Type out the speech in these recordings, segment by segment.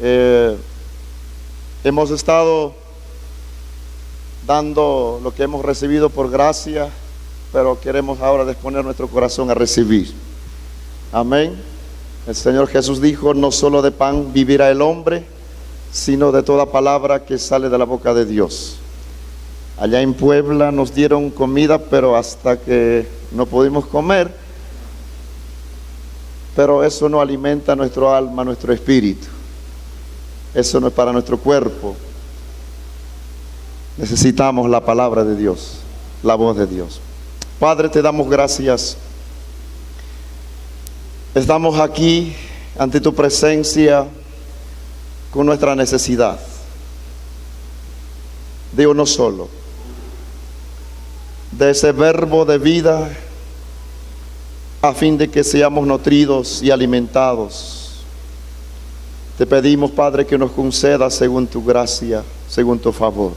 Eh, hemos estado dando lo que hemos recibido por gracia, pero queremos ahora disponer nuestro corazón a recibir. Amén. El Señor Jesús dijo: no solo de pan vivirá el hombre, sino de toda palabra que sale de la boca de Dios. Allá en Puebla nos dieron comida, pero hasta que no pudimos comer. Pero eso no alimenta nuestro alma, nuestro espíritu. Eso no es para nuestro cuerpo. Necesitamos la palabra de Dios, la voz de Dios. Padre, te damos gracias. Estamos aquí ante tu presencia con nuestra necesidad de uno solo, de ese verbo de vida, a fin de que seamos nutridos y alimentados. Te pedimos, Padre, que nos concedas según tu gracia, según tu favor.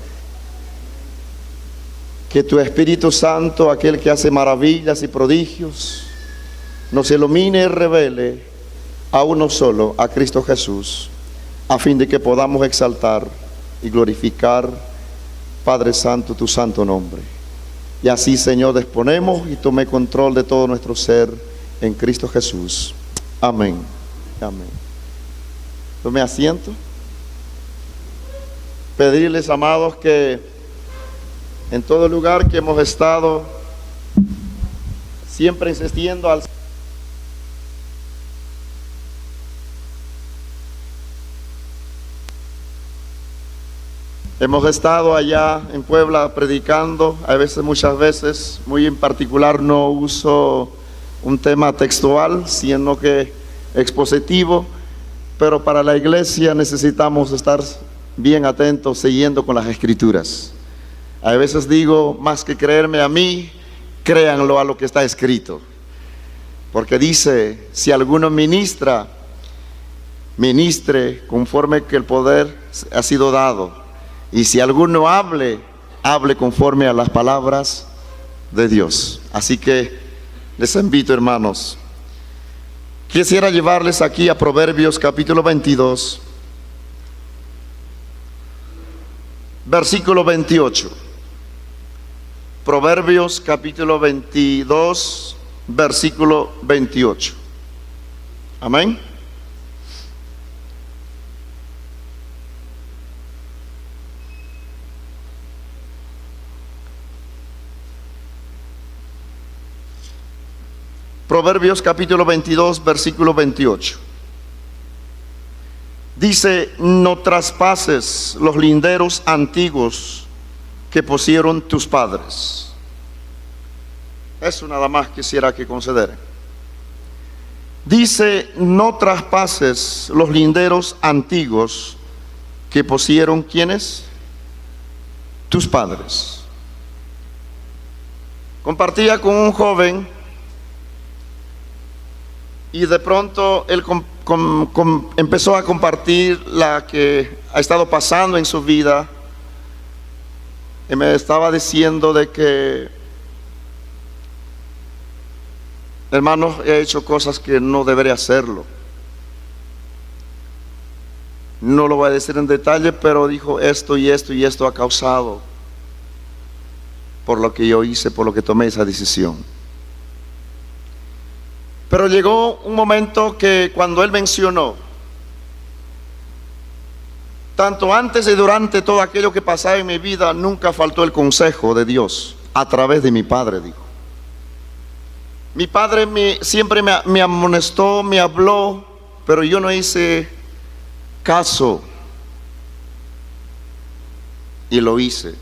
Que tu Espíritu Santo, aquel que hace maravillas y prodigios, nos ilumine y revele a uno solo, a Cristo Jesús, a fin de que podamos exaltar y glorificar, Padre Santo, tu santo nombre. Y así, Señor, disponemos y tome control de todo nuestro ser en Cristo Jesús. Amén. Amén. Tome asiento. Pedirles, amados, que en todo lugar que hemos estado, siempre insistiendo al hemos estado allá en Puebla predicando, muchas veces, muy en particular, no uso un tema textual, sino que expositivo, pero para la iglesia necesitamos estar bien atentos, siguiendo con las escrituras. A veces digo, más que creerme a mí, créanlo a lo que está escrito. Porque dice, si alguno ministre conforme que el poder ha sido dado. Y si alguno hable conforme a las palabras de Dios. Así que les invito, hermanos. Quisiera llevarles aquí a Proverbios capítulo 22, versículo 28. Proverbios capítulo 22, versículo 28. Amén. Proverbios capítulo 22, versículo 28. Dice: no traspases los linderos antiguos que pusieron tus padres. Eso nada más quisiera que consideren. Dice: no traspases los linderos antiguos que pusieron, ¿quiénes? Tus padres. Compartía con un joven, y de pronto él empezó a compartir la que ha estado pasando en su vida. Y me estaba diciendo de que, hermanos, he hecho cosas que no debería hacerlo. No lo voy a decir en detalle, pero dijo: esto y esto y esto ha causado por lo que yo hice, por lo que tomé esa decisión. Pero llegó un momento que cuando él mencionó, tanto antes y durante todo aquello que pasaba en mi vida, nunca faltó el consejo de Dios a través de mi padre, dijo. Mi padre siempre me amonestó, me habló, pero yo no hice caso. Y lo hice.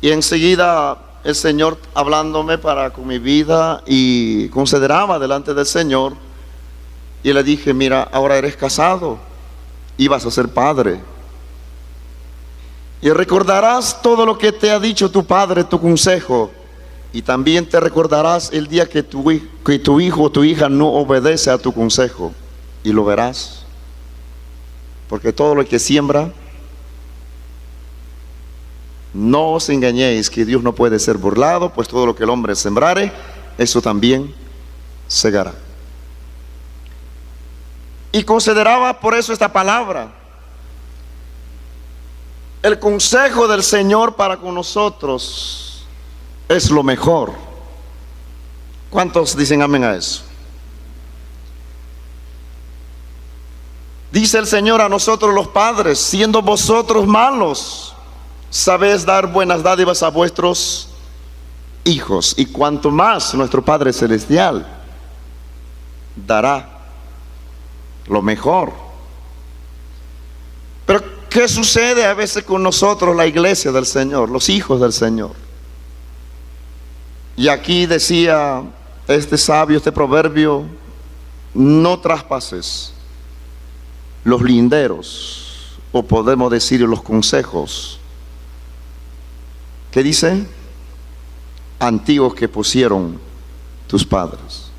Y enseguida el Señor hablándome con mi vida, y consideraba delante del Señor, y le dije: mira, ahora eres casado y vas a ser padre, y recordarás todo lo que te ha dicho tu padre, tu consejo, y también te recordarás el día que tu hijo o tu hija no obedece a tu consejo, y lo verás, porque todo lo que siembra. No os engañéis, que Dios no puede ser burlado, pues todo lo que el hombre sembrare, eso también segará. Y consideraba por eso esta palabra. El consejo del Señor para con nosotros es lo mejor. ¿Cuántos dicen amén a eso? Dice el Señor a nosotros los padres: siendo vosotros malos, sabéis dar buenas dádivas a vuestros hijos, y cuanto más nuestro Padre Celestial dará lo mejor. Pero ¿qué sucede a veces con nosotros, la iglesia del Señor, los hijos del Señor? Y aquí decía este sabio, este proverbio: no traspases los linderos, o podemos decir los consejos, ¿qué dice? Antiguos que pusieron tus padres.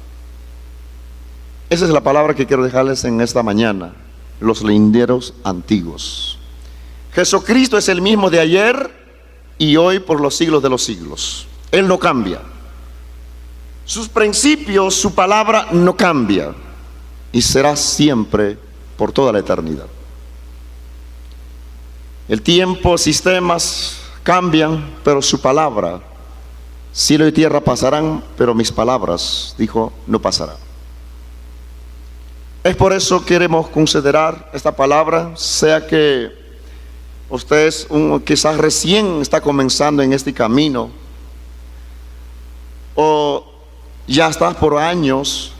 Esa es la palabra que quiero dejarles en esta mañana: los linderos antiguos. Jesucristo es el mismo de ayer y hoy por los siglos de los siglos. Él no cambia. Sus principios, su palabra no cambia, y será siempre por toda la eternidad. El tiempo, sistemas cambian, pero su palabra, cielo y tierra pasarán, pero mis palabras, dijo, no pasarán. Es por eso que queremos considerar esta palabra, sea que usted quizás recién está comenzando en este camino, o ya estás por años,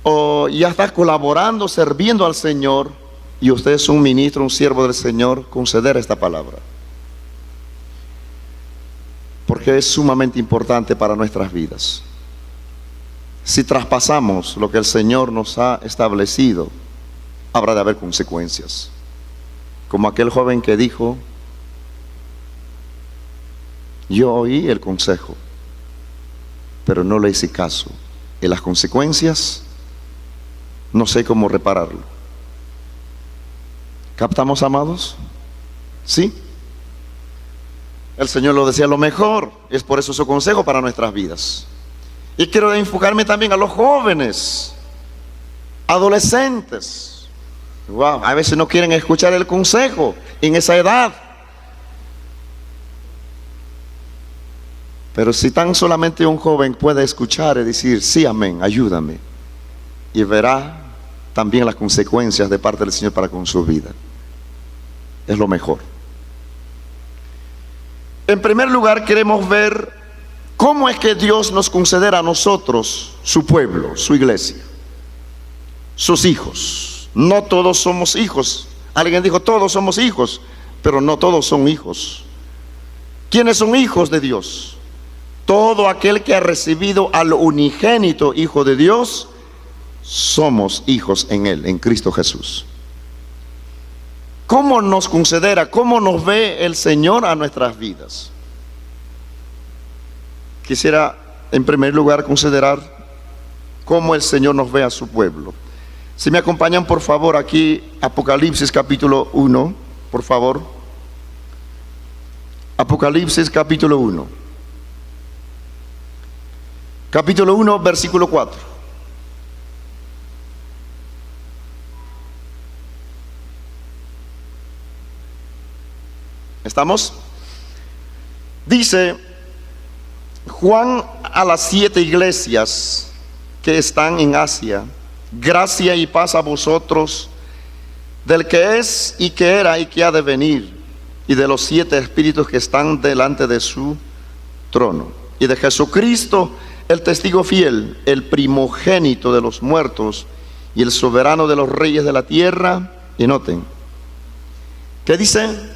o ya estás colaborando, sirviendo al Señor, y usted es un ministro, un siervo del Señor. Considera esta palabra, porque es sumamente importante para nuestras vidas. Si traspasamos lo que el Señor nos ha establecido, habrá de haber consecuencias. Como aquel joven que dijo: yo oí el consejo, pero no le hice caso, y las consecuencias no sé cómo repararlo. ¿Captamos, amados? ¿Sí? El Señor lo decía: lo mejor, es por eso su consejo para nuestras vidas. Y quiero enfocarme también a los jóvenes, adolescentes. Wow, a veces no quieren escuchar el consejo en esa edad. Pero si tan solamente un joven puede escuchar y decir: sí, amén, ayúdame, y verá también las consecuencias de parte del Señor para con su vida, es lo mejor. En primer lugar, queremos ver cómo es que Dios nos considera a nosotros, su pueblo, su iglesia, sus hijos. No todos somos hijos. Alguien dijo: todos somos hijos, pero no todos son hijos. ¿Quiénes son hijos de Dios? Todo aquel que ha recibido al unigénito Hijo de Dios, somos hijos en Él, en Cristo Jesús. ¿Cómo nos considera, cómo nos ve el Señor a nuestras vidas? Quisiera en primer lugar considerar cómo el Señor nos ve a su pueblo. Si me acompañan por favor aquí, Apocalipsis capítulo 1, por favor. Apocalipsis capítulo 1. Capítulo 1, versículo 4. ¿Estamos? Dice Juan a las 7 iglesias que están en Asia: gracia y paz a vosotros, del que es y que era y que ha de venir, y de los 7 espíritus que están delante de su trono, y de Jesucristo, el testigo fiel, el primogénito de los muertos y el soberano de los reyes de la tierra. Y noten, ¿qué dice?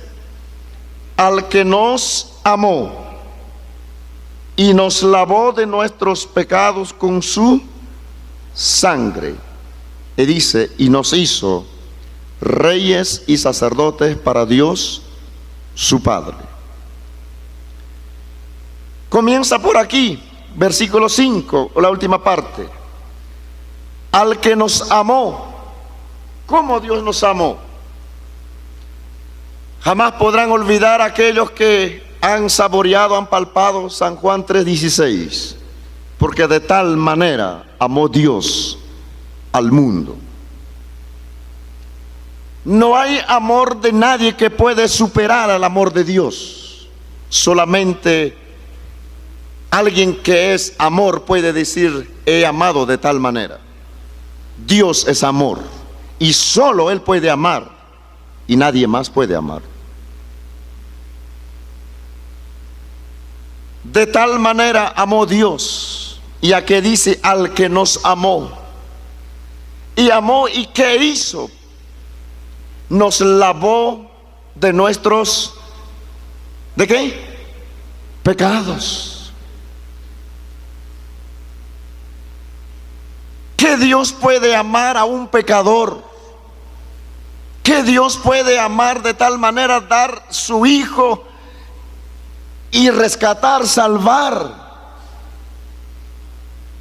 Al que nos amó y nos lavó de nuestros pecados con su sangre. Y dice: y nos hizo reyes y sacerdotes para Dios su Padre. Comienza por aquí, versículo 5, la última parte. Al que nos amó. ¿Cómo Dios nos amó? Jamás podrán olvidar aquellos que han saboreado, han palpado San Juan 3:16, porque de tal manera amó Dios al mundo. No hay amor de nadie que puede superar al amor de Dios. Solamente alguien que es amor puede decir: he amado de tal manera. Dios es amor y solo Él puede amar y nadie más puede amar. De tal manera amó Dios, y aquí dice: al que nos amó. Y amó, ¿y qué hizo? Nos lavó de nuestros, ¿de qué? Pecados. ¿Qué Dios puede amar a un pecador? ¿Qué Dios puede amar de tal manera, dar su Hijo y rescatar, salvar?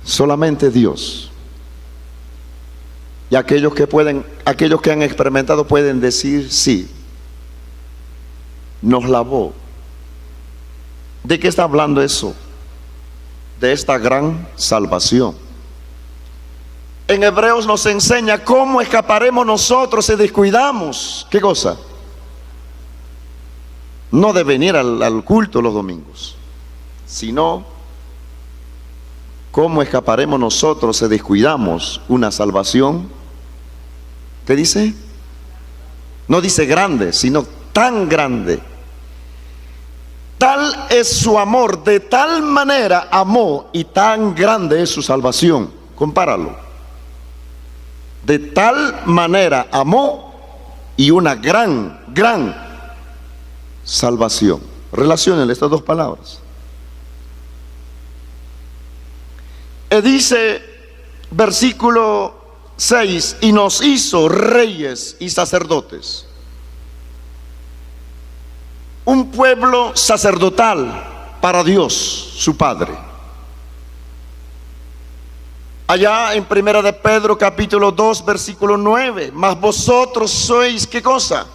Solamente Dios. Y aquellos que han experimentado pueden decir: sí, nos lavó. ¿De qué está hablando eso? De esta gran salvación. En Hebreos nos enseña cómo escaparemos nosotros si descuidamos. ¿Qué cosa? No de venir al culto los domingos, sino cómo escaparemos nosotros si descuidamos una salvación. ¿Qué dice? No dice grande, sino tan grande. Tal es su amor, de tal manera amó, y tan grande es su salvación. Compáralo. De tal manera amó, y una gran salvación. Relacionen estas dos palabras. Dice versículo 6: y nos hizo reyes y sacerdotes. Un pueblo sacerdotal para Dios, su Padre. Allá en Primera de Pedro capítulo 2 versículo 9: mas vosotros sois, ¿qué cosa?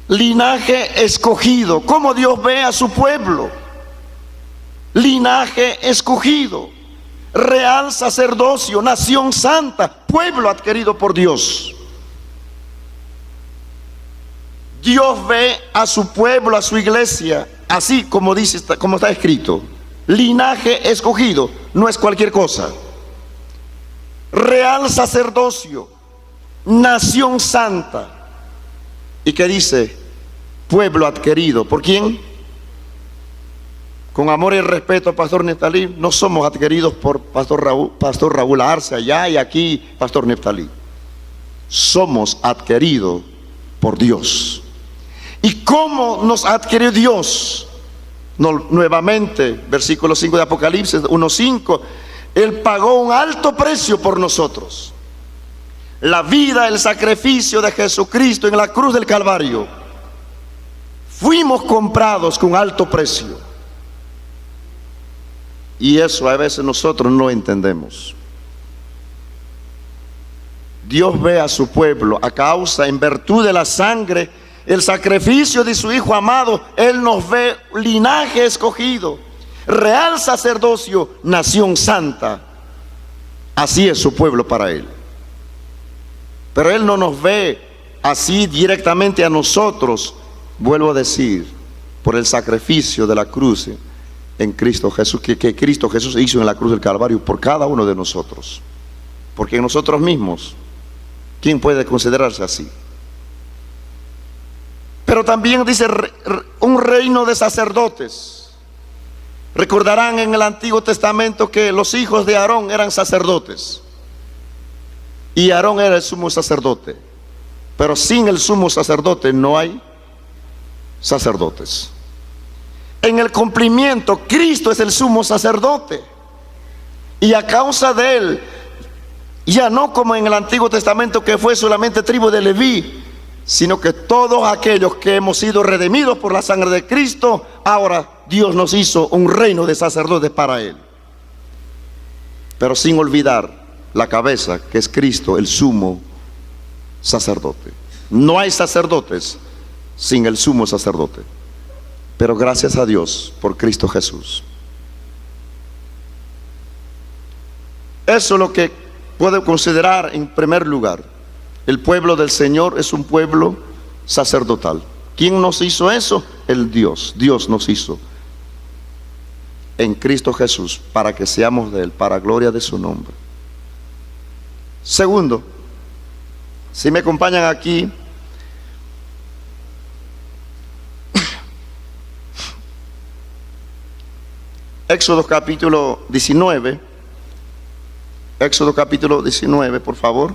Linaje escogido. ¿Cómo Dios ve a su pueblo? Linaje escogido, real sacerdocio, nación santa, pueblo adquirido por Dios. Dios ve a su pueblo, a su iglesia, así como dice, como está escrito: linaje escogido. No es cualquier cosa. Real sacerdocio, nación santa. ¿Y qué dice? Pueblo adquirido. ¿Por quién? Con amor y respeto, Pastor Neftalí, no somos adquiridos por Pastor Raúl Arce allá y aquí Pastor Neftalí. Somos adquiridos por Dios. ¿Y cómo nos adquirió Dios? Nuevamente, versículo 5 de Apocalipsis 1:5: Él pagó un alto precio por nosotros. La vida, el sacrificio de Jesucristo en la cruz del Calvario. Fuimos comprados con alto precio. Y eso a veces nosotros no entendemos. Dios ve a su pueblo a causa, en virtud de la sangre, el sacrificio de su Hijo amado. Él nos ve linaje escogido, real sacerdocio, nación santa. Así es su pueblo para Él. Pero Él no nos ve así directamente a nosotros, vuelvo a decir, por el sacrificio de la cruz en Cristo Jesús, que Cristo Jesús hizo en la cruz del Calvario por cada uno de nosotros. Porque en nosotros mismos, ¿quién puede considerarse así? Pero también dice un reino de sacerdotes. Recordarán en el Antiguo Testamento que los hijos de Aarón eran sacerdotes. Y Aarón era el sumo sacerdote. Pero sin el sumo sacerdote no hay sacerdotes. En el cumplimiento, Cristo es el sumo sacerdote. Y a causa de Él, ya no como en el Antiguo Testamento, que fue solamente tribu de Leví, sino que todos aquellos que hemos sido redimidos por la sangre de Cristo, ahora Dios nos hizo un reino de sacerdotes para Él. Pero sin olvidar la cabeza, que es Cristo, el sumo sacerdote. No hay sacerdotes sin el sumo sacerdote. Pero gracias a Dios por Cristo Jesús. Eso es lo que puedo considerar en primer lugar. El pueblo del Señor es un pueblo sacerdotal. ¿Quién nos hizo eso? El Dios. Dios nos hizo en Cristo Jesús para que seamos de Él, para gloria de su nombre. Segundo, si me acompañan aquí, Éxodo capítulo 19. Éxodo capítulo 19, por favor.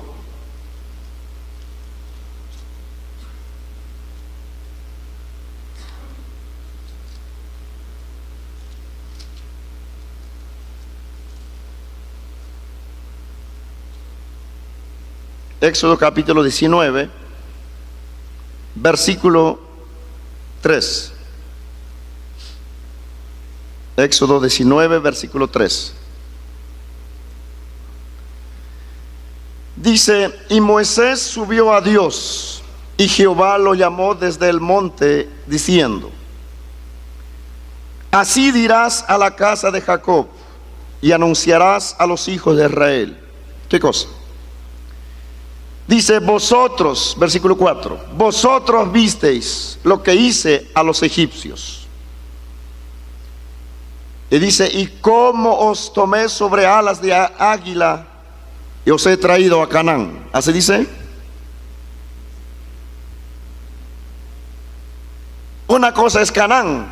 Éxodo capítulo 19, versículo 3. Éxodo 19, versículo 3. Dice: y Moisés subió a Dios, y Jehová lo llamó desde el monte, diciendo: así dirás a la casa de Jacob, y anunciarás a los hijos de Israel. ¿Qué cosa? Dice: vosotros, versículo 4, vosotros visteis lo que hice a los egipcios. Y dice: y cómo os tomé sobre alas de águila y os he traído a Canaán. Así dice. Una cosa es Canaán,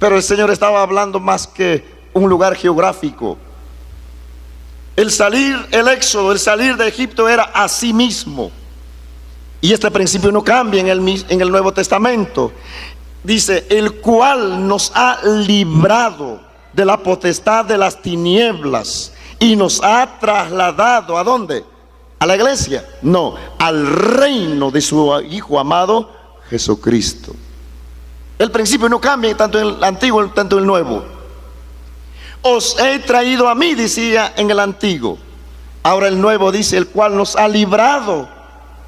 pero el Señor estaba hablando más que un lugar geográfico. El salir, el éxodo, el salir de Egipto era a sí mismo. Y este principio no cambia en el Nuevo Testamento. Dice: el cual nos ha librado de la potestad de las tinieblas y nos ha trasladado ¿a dónde? ¿A la iglesia? No, al reino de su Hijo amado Jesucristo. El principio no cambia tanto en el antiguo tanto en el nuevo. Os he traído a mí, decía en el antiguo. Ahora el nuevo dice: el cual nos ha librado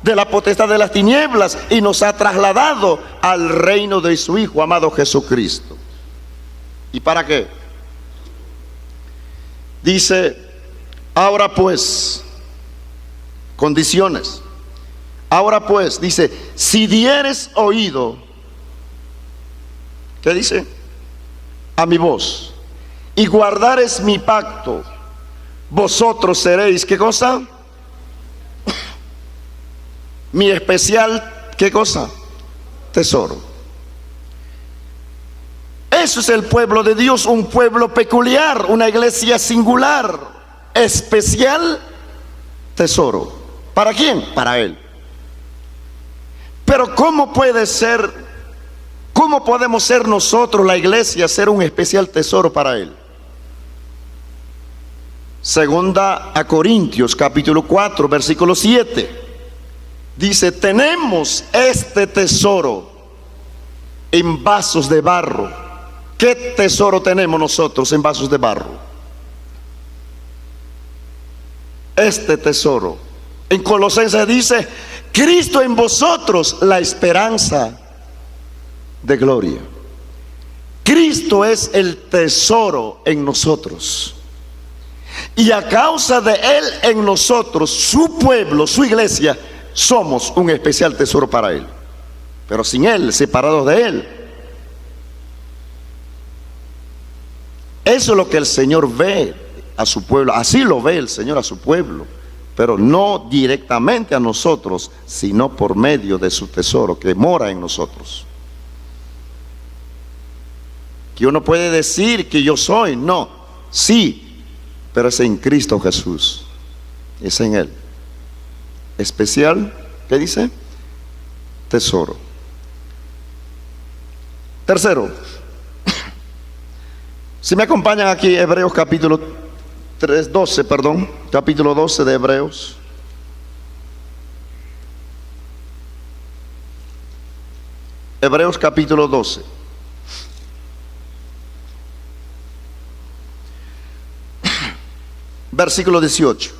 de la potestad de las tinieblas y nos ha trasladado al reino de su Hijo amado Jesucristo. ¿Y para qué? Dice: ahora pues, condiciones. Ahora pues, dice: si dieres oído, ¿qué dice? A mi voz, y guardares mi pacto, vosotros seréis, ¿qué cosa? Mi especial, ¿qué cosa? Tesoro. Eso es el pueblo de Dios, un pueblo peculiar, una iglesia singular, especial, tesoro. ¿Para quién? Para Él. Pero ¿cómo puede ser, cómo podemos ser nosotros, la iglesia, ser un especial tesoro para Él? Segunda a Corintios capítulo 4, versículo 7. Dice: tenemos este tesoro en vasos de barro. ¿Qué tesoro tenemos nosotros en vasos de barro? Este tesoro. En Colosenses dice: Cristo en vosotros, la esperanza de gloria. Cristo es el tesoro en nosotros. Y a causa de Él en nosotros, su pueblo, su iglesia, somos un especial tesoro para Él. Pero sin Él, separados de Él. Eso es lo que el Señor ve a su pueblo. Así lo ve el Señor a su pueblo. Pero no directamente a nosotros, sino por medio de su tesoro que mora en nosotros. Que uno puede decir que yo soy, no, sí, pero es en Cristo Jesús. Es en Él. Especial, ¿qué dice? Tesoro. Tercero, si me acompañan aquí, Hebreos capítulo 12, capítulo 12 de Hebreos. Hebreos capítulo 12. Versículo 18.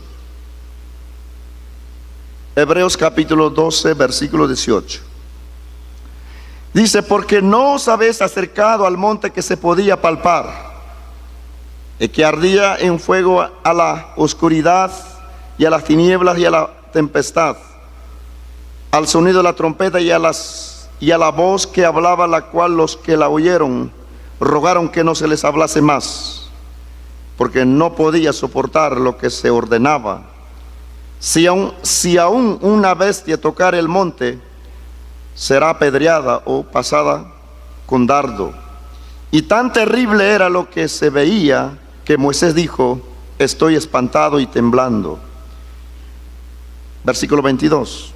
Hebreos capítulo 12, versículo 18. Dice: porque no os habéis acercado al monte que se podía palpar, y que ardía en fuego a la oscuridad y a las tinieblas y a la tempestad, al sonido de la trompeta y a la voz que hablaba, la cual los que la oyeron rogaron que no se les hablase más, porque no podía soportar lo que se ordenaba. Si aún una bestia tocar el monte, será apedreada o pasada con dardo. Y tan terrible era lo que se veía, que Moisés dijo: estoy espantado y temblando. Versículo 22.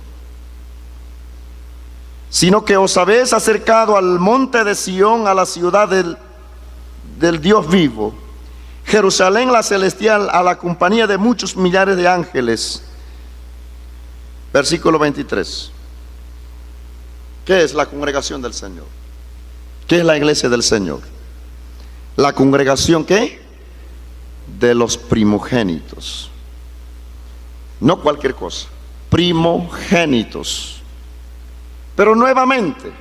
Sino que os habéis acercado al monte de Sión, a la ciudad del Dios vivo, Jerusalén la celestial, a la compañía de muchos millares de ángeles. Versículo 23. ¿Qué es la congregación del Señor? ¿Qué es la iglesia del Señor? La congregación, ¿qué? De los primogénitos. No cualquier cosa, primogénitos. Pero nuevamente,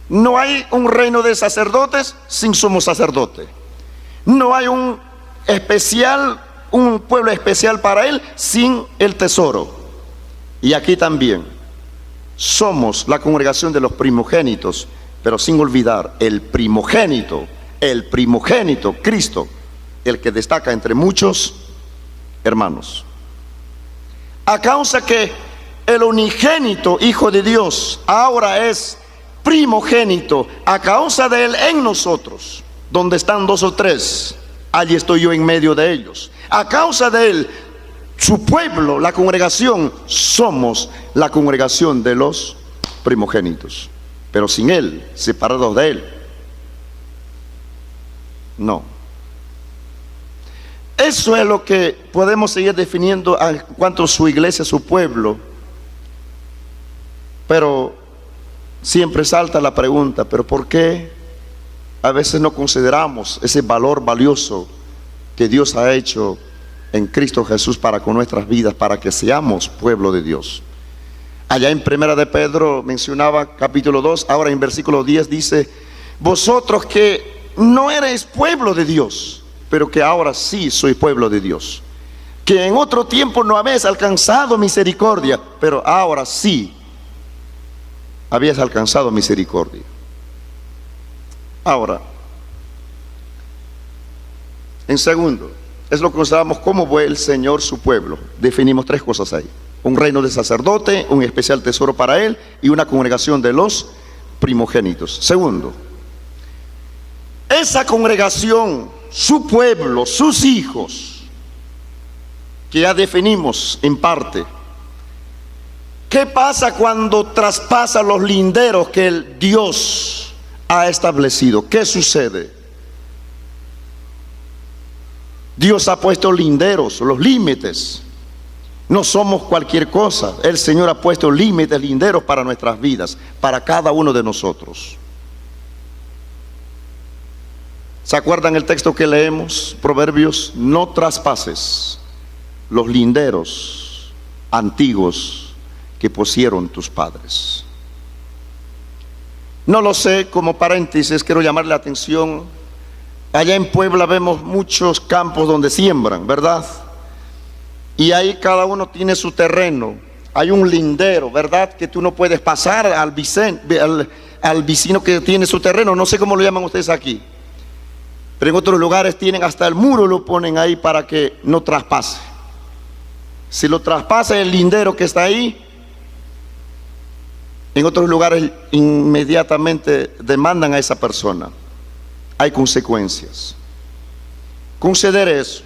no hay un reino de sacerdotes sin sumo sacerdote. No hay un pueblo especial para él sin el tesoro. Y aquí también somos la congregación de los primogénitos, pero sin olvidar el primogénito, Cristo, el que destaca entre muchos hermanos. A causa que el unigénito Hijo de Dios ahora es primogénito, a causa de él en nosotros, donde están dos o tres, allí estoy yo en medio de ellos. A causa de él, su pueblo, la congregación, somos la congregación de los primogénitos. Pero sin él, separados de él, no. Eso es lo que podemos seguir definiendo en cuanto a su iglesia, su pueblo. Pero siempre salta la pregunta: ¿pero por qué a veces no consideramos ese valor valioso que Dios ha hecho en Cristo Jesús para con nuestras vidas, para que seamos pueblo de Dios? Allá en Primera de Pedro mencionaba capítulo 2, ahora en versículo 10 dice: vosotros que no erais pueblo de Dios, pero que ahora sí sois pueblo de Dios, que en otro tiempo no habéis alcanzado misericordia, pero ahora sí habías alcanzado misericordia. Ahora, en segundo, es lo que consideramos cómo ve el Señor su pueblo. Definimos tres cosas ahí: un reino de sacerdote, un especial tesoro para él y una congregación de los primogénitos. Segundo, esa congregación, su pueblo, sus hijos, que ya definimos en parte. ¿Qué pasa cuando traspasa los linderos que el Dios ha establecido? ¿Qué sucede? Dios ha puesto linderos, los límites. No somos cualquier cosa. El Señor ha puesto límites, linderos para nuestras vidas, para cada uno de nosotros. ¿Se acuerdan el texto que leemos? Proverbios: no traspases los linderos antiguos que pusieron tus padres. No lo sé, como paréntesis quiero llamarle la atención. Allá en Puebla vemos muchos campos donde siembran, ¿verdad? Y ahí cada uno tiene su terreno. Hay un lindero, ¿verdad? Que tú no puedes pasar al vecino que tiene su terreno. No sé cómo lo llaman ustedes aquí, pero en otros lugares tienen hasta el muro, lo ponen ahí para que no traspase. Si lo traspasa el lindero que está ahí, en otros lugares inmediatamente demandan a esa persona. Hay consecuencias. Consider eso.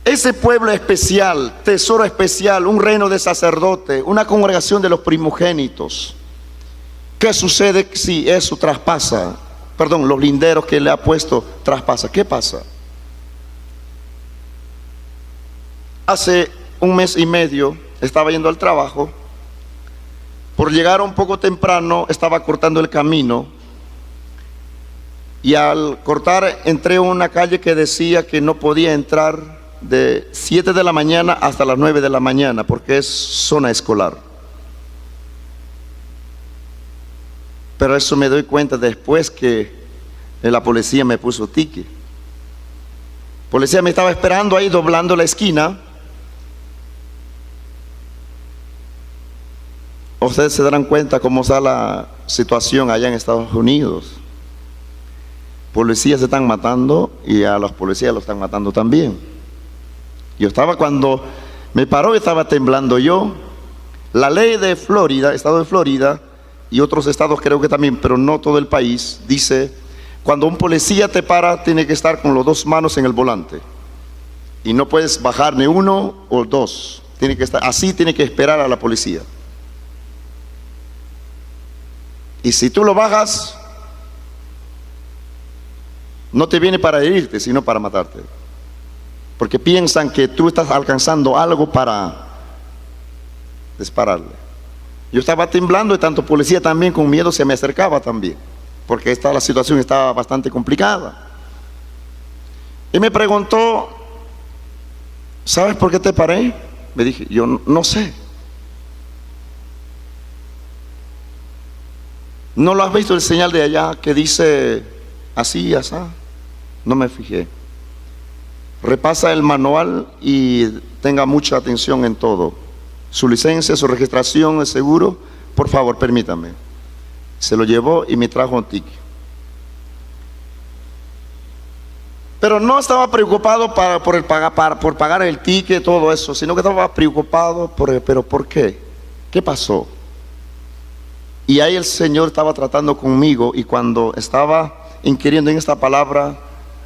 Ese pueblo especial, tesoro especial, un reino de sacerdote, una congregación de los primogénitos. ¿Qué sucede si eso traspasa? Perdón, los linderos que le ha puesto traspasa. ¿Qué pasa? Hace un mes y medio estaba yendo al trabajo. Por llegar un poco temprano estaba cortando el camino, y al cortar entré en una calle que decía que no podía entrar de 7 de la mañana hasta las 9 de la mañana porque es zona escolar. Pero eso me doy cuenta después que la policía me puso ticket. Policía me estaba esperando ahí doblando la esquina. Ustedes se darán cuenta cómo está la situación allá en Estados Unidos. Policías se están matando y a los policías los están matando también. Yo estaba, cuando me paró, estaba temblando yo. La ley de Florida, estado de Florida y otros estados creo que también, pero no todo el país, dice: cuando un policía te para, tiene que estar con las dos manos en el volante y no puedes bajar ni uno o dos, tiene que estar así, tiene que esperar a la policía. Y si tú lo bajas, no te viene para herirte, sino para matarte, porque piensan que tú estás alcanzando algo para dispararle. Yo estaba temblando y tanto policía también con miedo se me acercaba también, porque la situación estaba bastante complicada. Y me preguntó: ¿sabes por qué te paré? Me dije: yo no sé. ¿No lo has visto el señal de allá que dice así y así? No me fijé. Repasa el manual y tenga mucha atención en todo. Su licencia, su registración, el seguro, por favor, permítame. Se lo llevó y me trajo un ticket. Pero no estaba preocupado por pagar el ticket, todo eso, sino que estaba preocupado pero ¿por qué? ¿Qué pasó? Y ahí el Señor estaba tratando conmigo, y cuando estaba inquiriendo en esta palabra,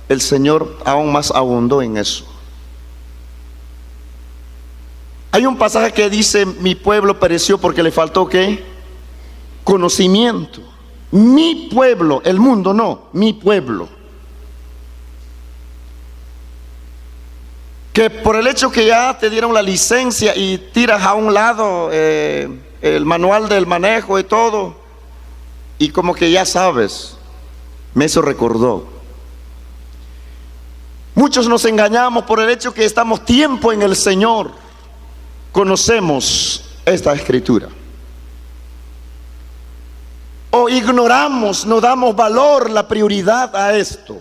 el Señor aún más abundó en eso. Hay un pasaje que dice: mi pueblo pereció porque le faltó ¿qué? Conocimiento. Mi pueblo, el mundo no, mi pueblo. Que por el hecho que ya te dieron la licencia y tiras a un lado el manual del manejo y todo, y como que ya sabes, me eso recordó. Muchos nos engañamos por el hecho que estamos tiempo en el Señor, conocemos esta escritura, o ignoramos, no damos valor, la prioridad a esto,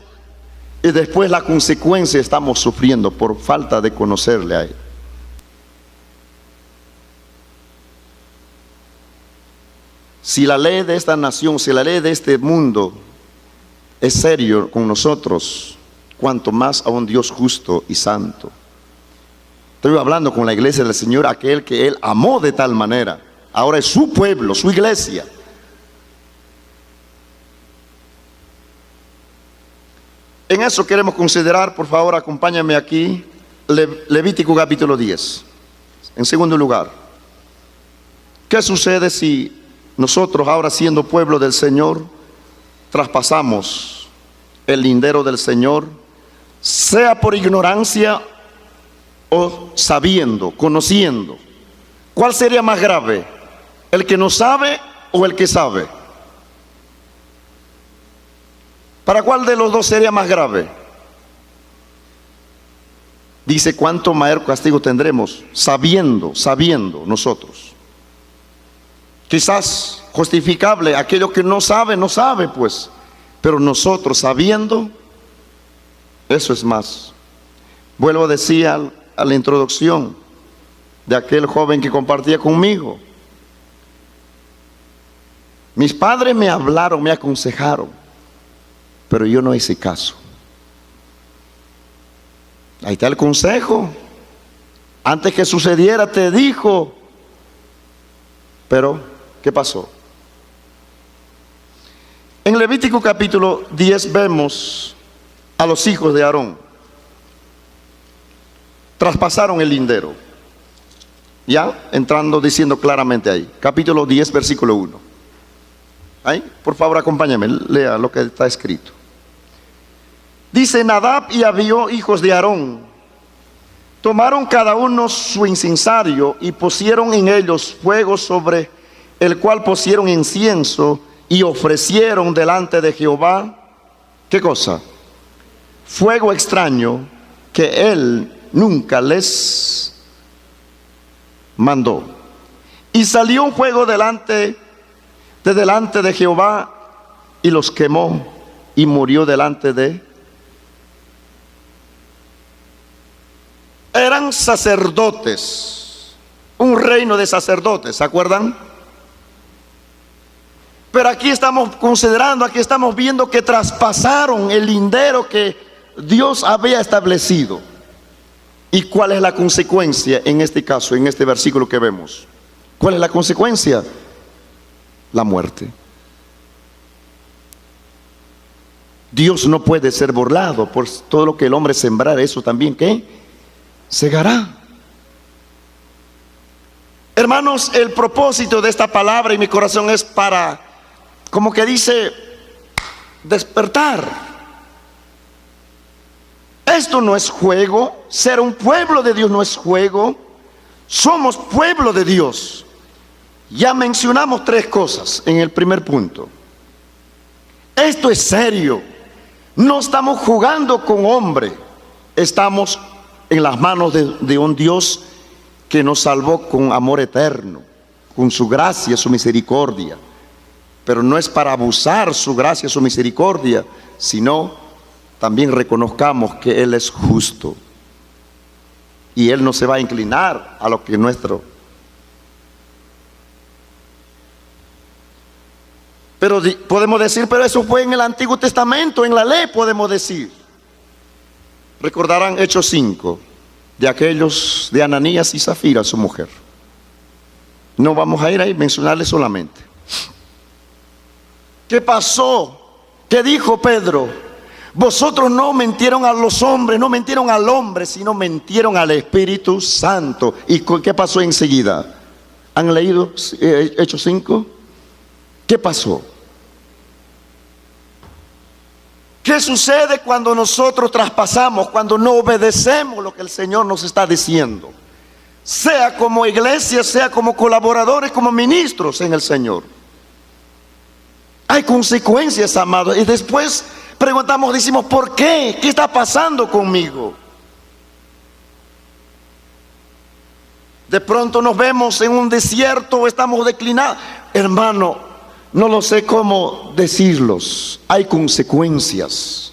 y después la consecuencia estamos sufriendo por falta de conocerle a Él. Si la ley de esta nación, si la ley de este mundo es serio con nosotros, cuanto más a un Dios justo y santo. Estoy hablando con la iglesia del Señor, aquel que Él amó de tal manera. Ahora es su pueblo, su iglesia. En eso queremos considerar, por favor, acompáñame aquí, Levítico capítulo 10. En segundo lugar, ¿qué sucede si nosotros, ahora siendo pueblo del Señor, traspasamos el lindero del Señor, sea por ignorancia o sabiendo, conociendo? ¿Cuál sería más grave? ¿El que no sabe o el que sabe? ¿Para cuál de los dos sería más grave? Dice: cuánto mayor castigo tendremos sabiendo nosotros. Quizás justificable, aquello que no sabe, pues, pero nosotros sabiendo, eso es más. Vuelvo a decir a la introducción de aquel joven que compartía conmigo: mis padres me hablaron, me aconsejaron, pero yo no hice caso. Ahí está el consejo. Antes que sucediera te dijo, pero ¿qué pasó? En Levítico capítulo 10 vemos a los hijos de Aarón. Traspasaron el lindero. Ya entrando, diciendo claramente ahí. Capítulo 10, versículo 1. Ahí, por favor, acompáñame, lea lo que está escrito. Dice: Nadab y Abiú, hijos de Aarón, tomaron cada uno su incensario y pusieron en ellos fuego, sobre el cual pusieron incienso, y ofrecieron delante de Jehová, ¿qué cosa? Fuego extraño que él nunca les mandó. Y salió un fuego delante de Jehová y los quemó, y murió delante de. Eran sacerdotes, un reino de sacerdotes, ¿se acuerdan? Pero aquí estamos considerando, aquí estamos viendo que traspasaron el lindero que Dios había establecido. ¿Y cuál es la consecuencia en este caso, en este versículo que vemos? ¿Cuál es la consecuencia? La muerte. Dios no puede ser burlado, por todo lo que el hombre sembrara, eso también ¿qué? Segará. Hermanos, el propósito de esta palabra en mi corazón es para, como que dice, despertar. Esto no es juego. Ser un pueblo de Dios no es juego. Somos pueblo de Dios. Ya mencionamos 3 cosas en el primer punto. Esto es serio. No estamos jugando con hombre. Estamos en las manos de un Dios que nos salvó con amor eterno, con su gracia, su misericordia. Pero no es para abusar su gracia, su misericordia, sino también reconozcamos que Él es justo. Y Él no se va a inclinar a lo que es nuestro. Pero podemos decir, pero eso fue en el Antiguo Testamento, en la ley podemos decir. Recordarán Hechos 5, de aquellos de Ananías y Zafira, su mujer. No vamos a ir ahí, mencionarles solamente. ¿Qué pasó? ¿Qué dijo Pedro? Vosotros no mentieron a los hombres, no mentieron al hombre, sino mentieron al Espíritu Santo. ¿Y qué pasó enseguida? ¿Han leído Hechos 5? ¿Qué pasó? ¿Qué sucede cuando nosotros traspasamos, cuando no obedecemos lo que el Señor nos está diciendo? Sea como iglesia, sea como colaboradores, como ministros en el Señor. Hay consecuencias, amados. Y después preguntamos, decimos, ¿por qué? ¿Qué está pasando conmigo? De pronto nos vemos en un desierto, estamos declinados. Hermano, no lo sé cómo decirlos. Hay consecuencias.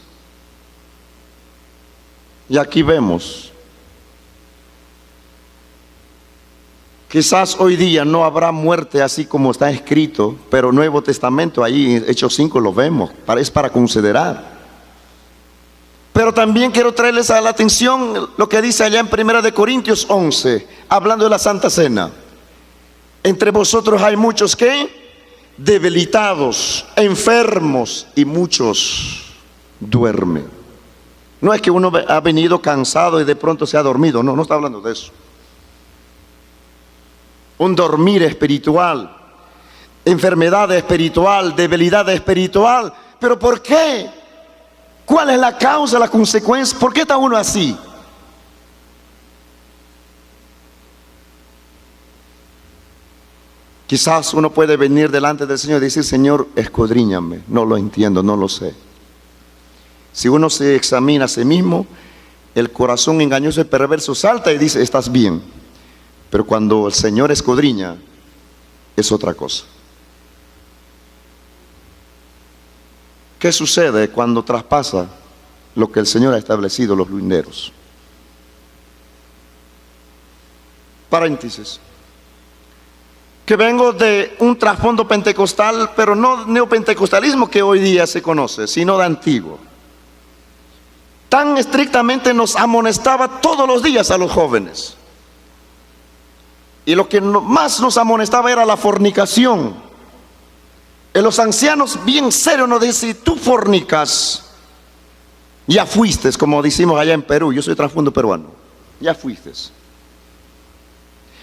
Y aquí vemos. Quizás hoy día no habrá muerte así como está escrito, pero Nuevo Testamento, ahí en Hechos 5 lo vemos, es para considerar. Pero también quiero traerles a la atención lo que dice allá en 1 Corintios 11, hablando de la Santa Cena. Entre vosotros hay muchos que debilitados, enfermos, y muchos duermen. No es que uno ha venido cansado y de pronto se ha dormido, no está hablando de eso. Un dormir espiritual, enfermedad espiritual, debilidad espiritual. ¿Pero por qué? ¿Cuál es la causa, la consecuencia? ¿Por qué está uno así? Quizás uno puede venir delante del Señor y decir, Señor, escudriñame, no lo entiendo, no lo sé. Si uno se examina a sí mismo, el corazón engañoso y perverso salta y dice, estás bien. Pero cuando el Señor escudriña, es otra cosa. ¿Qué sucede cuando traspasa lo que el Señor ha establecido, los linderos? Paréntesis. Que vengo de un trasfondo pentecostal, pero no neopentecostalismo que hoy día se conoce, sino de antiguo. Tan estrictamente nos amonestaba todos los días a los jóvenes. Y lo que más nos amonestaba era la fornicación. En los ancianos bien serios nos decían, si tú fornicas, ya fuiste, como decimos allá en Perú, yo soy trasfondo peruano, ya fuiste.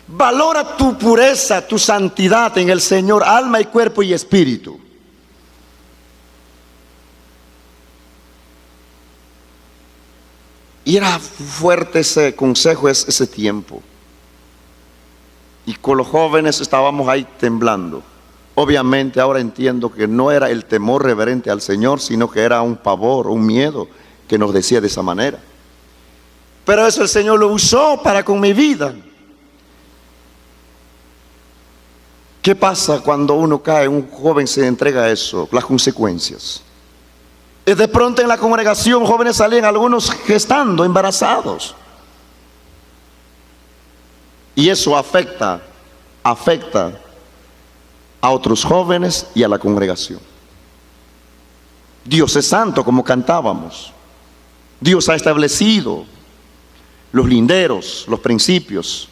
Valora tu pureza, tu santidad en el Señor, alma y cuerpo y espíritu. Y era fuerte ese consejo, ese tiempo. Y con los jóvenes estábamos ahí temblando. Obviamente ahora entiendo que no era el temor reverente al Señor, sino que era un pavor, un miedo que nos decía de esa manera. Pero eso el Señor lo usó para con mi vida. ¿Qué pasa cuando uno cae, un joven se entrega a eso? Las consecuencias. Y de pronto en la congregación jóvenes salían algunos gestando, embarazados. Y eso afecta a otros jóvenes y a la congregación. Dios es santo, como cantábamos. Dios ha establecido los linderos, los principios.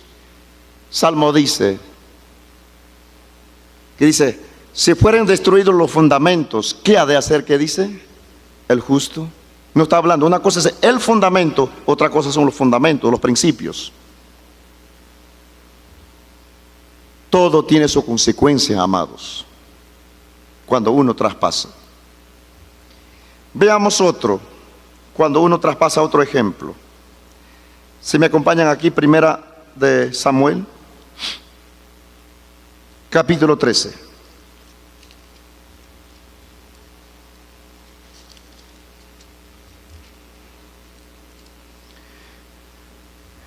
Salmo dice, si fueren destruidos los fundamentos, ¿qué ha de hacer? ¿Qué dice? El justo. No está hablando, una cosa es el fundamento, otra cosa son los fundamentos, los principios. Todo tiene su consecuencia, amados, cuando uno traspasa. Veamos otro, cuando uno traspasa, otro ejemplo. Si me acompañan aquí, primera de Samuel, capítulo 13.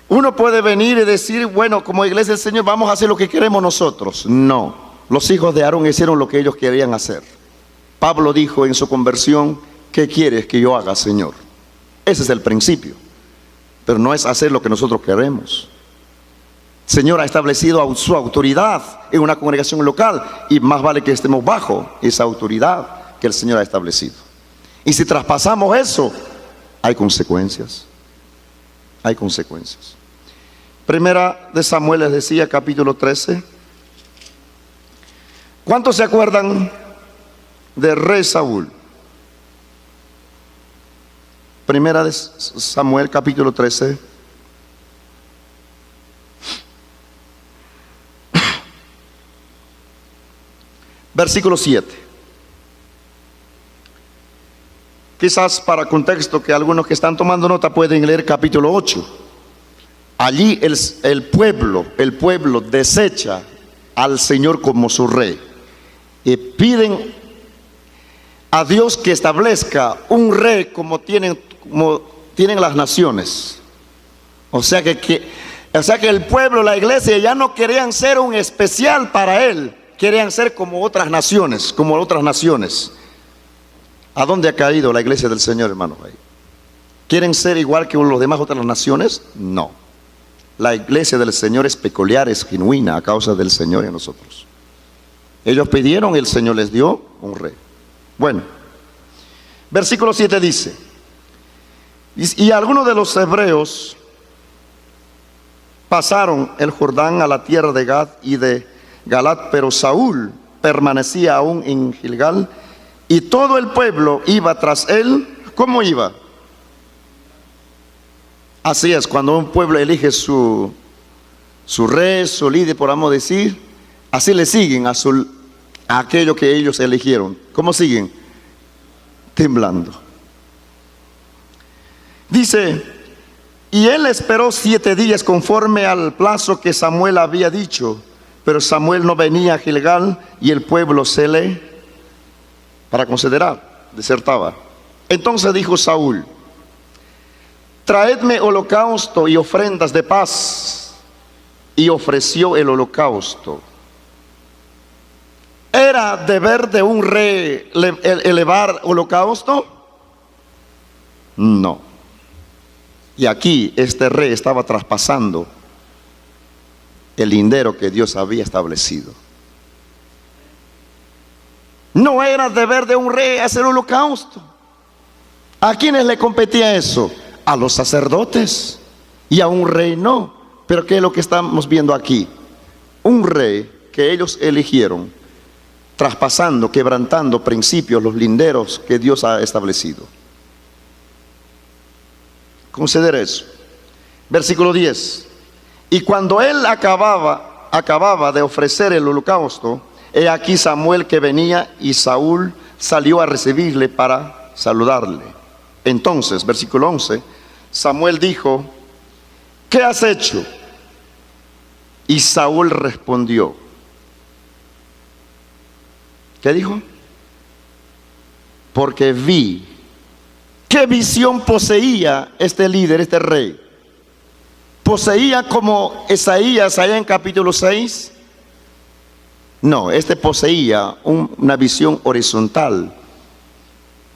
Uno puede venir y decir, bueno, como iglesia del Señor vamos a hacer lo que queremos nosotros. No, los hijos de Aarón hicieron lo que ellos querían hacer. Pablo dijo en su conversión, ¿qué quieres que yo haga, Señor? Ese es el principio, pero no es hacer lo que nosotros queremos. El Señor ha establecido su autoridad en una congregación local y más vale que estemos bajo esa autoridad que el Señor ha establecido. Y si traspasamos eso, hay consecuencias. Hay consecuencias. Primera de Samuel, les decía, capítulo 13. ¿Cuántos se acuerdan del rey Saúl? Primera de Samuel, capítulo 13. Versículo 7. Quizás para contexto, que algunos que están tomando nota pueden leer capítulo 8. Allí el pueblo desecha al Señor como su rey y piden a Dios que establezca un rey como tienen las naciones. O sea que el pueblo, la iglesia, ya no querían ser un especial para él, querían ser como otras naciones, ¿A dónde ha caído la iglesia del Señor, hermanos? ¿Quieren ser igual que los demás otras naciones? No. La iglesia del Señor es peculiar, es genuina a causa del Señor y a nosotros. Ellos pidieron y el Señor les dio un rey. Bueno, versículo 7 dice, y algunos de los hebreos pasaron el Jordán a la tierra de Gad y de Galat, pero Saúl permanecía aún en Gilgal, y todo el pueblo iba tras él. ¿Cómo iba? Así es, cuando un pueblo elige su rey, su líder, podamos decir, así le siguen a aquello que ellos eligieron. ¿Cómo siguen? Temblando. Dice, y él esperó 7 días conforme al plazo que Samuel había dicho, pero Samuel no venía a Gilgal y el pueblo se le para considerar, desertaba. Entonces dijo Saúl, traedme holocausto y ofrendas de paz. Y ofreció el holocausto. ¿Era deber de un rey elevar holocausto? No. Y aquí este rey estaba traspasando el lindero que Dios había establecido. No era deber de un rey hacer holocausto. ¿A quiénes le competía eso? A los sacerdotes. Y a un rey no. Pero ¿qué es lo que estamos viendo aquí? Un rey que ellos eligieron, traspasando, quebrantando principios, los linderos que Dios ha establecido. Considera eso. Versículo 10. Y cuando él acababa de ofrecer el holocausto, he aquí Samuel que venía, y Saúl salió a recibirle para saludarle. Entonces, versículo 11, Samuel dijo, ¿qué has hecho? Y Saúl respondió, ¿qué dijo? Porque vi. ¿Qué visión poseía este líder, este rey? ¿Poseía como Isaías allá en capítulo 6? No, poseía una visión horizontal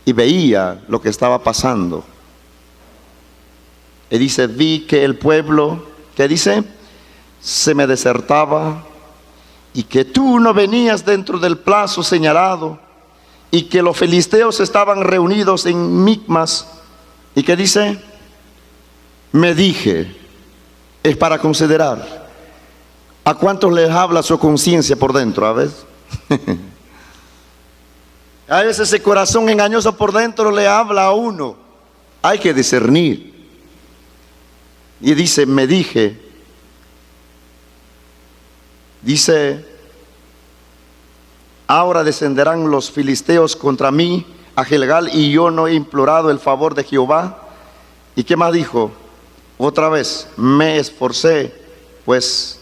y veía lo que estaba pasando. Y dice, vi que el pueblo, ¿qué dice? Se me desertaba y que tú no venías dentro del plazo señalado, y que los filisteos estaban reunidos en Micmas, y que dice, me dije, es para considerar. ¿A cuántos les habla su conciencia por dentro? A veces a veces ese corazón engañoso por dentro le habla a uno. Hay que discernir. Y dice, me dije, dice, ahora descenderán los filisteos contra mí a Gilgal, y yo no he implorado el favor de Jehová. ¿Y qué más dijo? Otra vez, me esforcé, pues,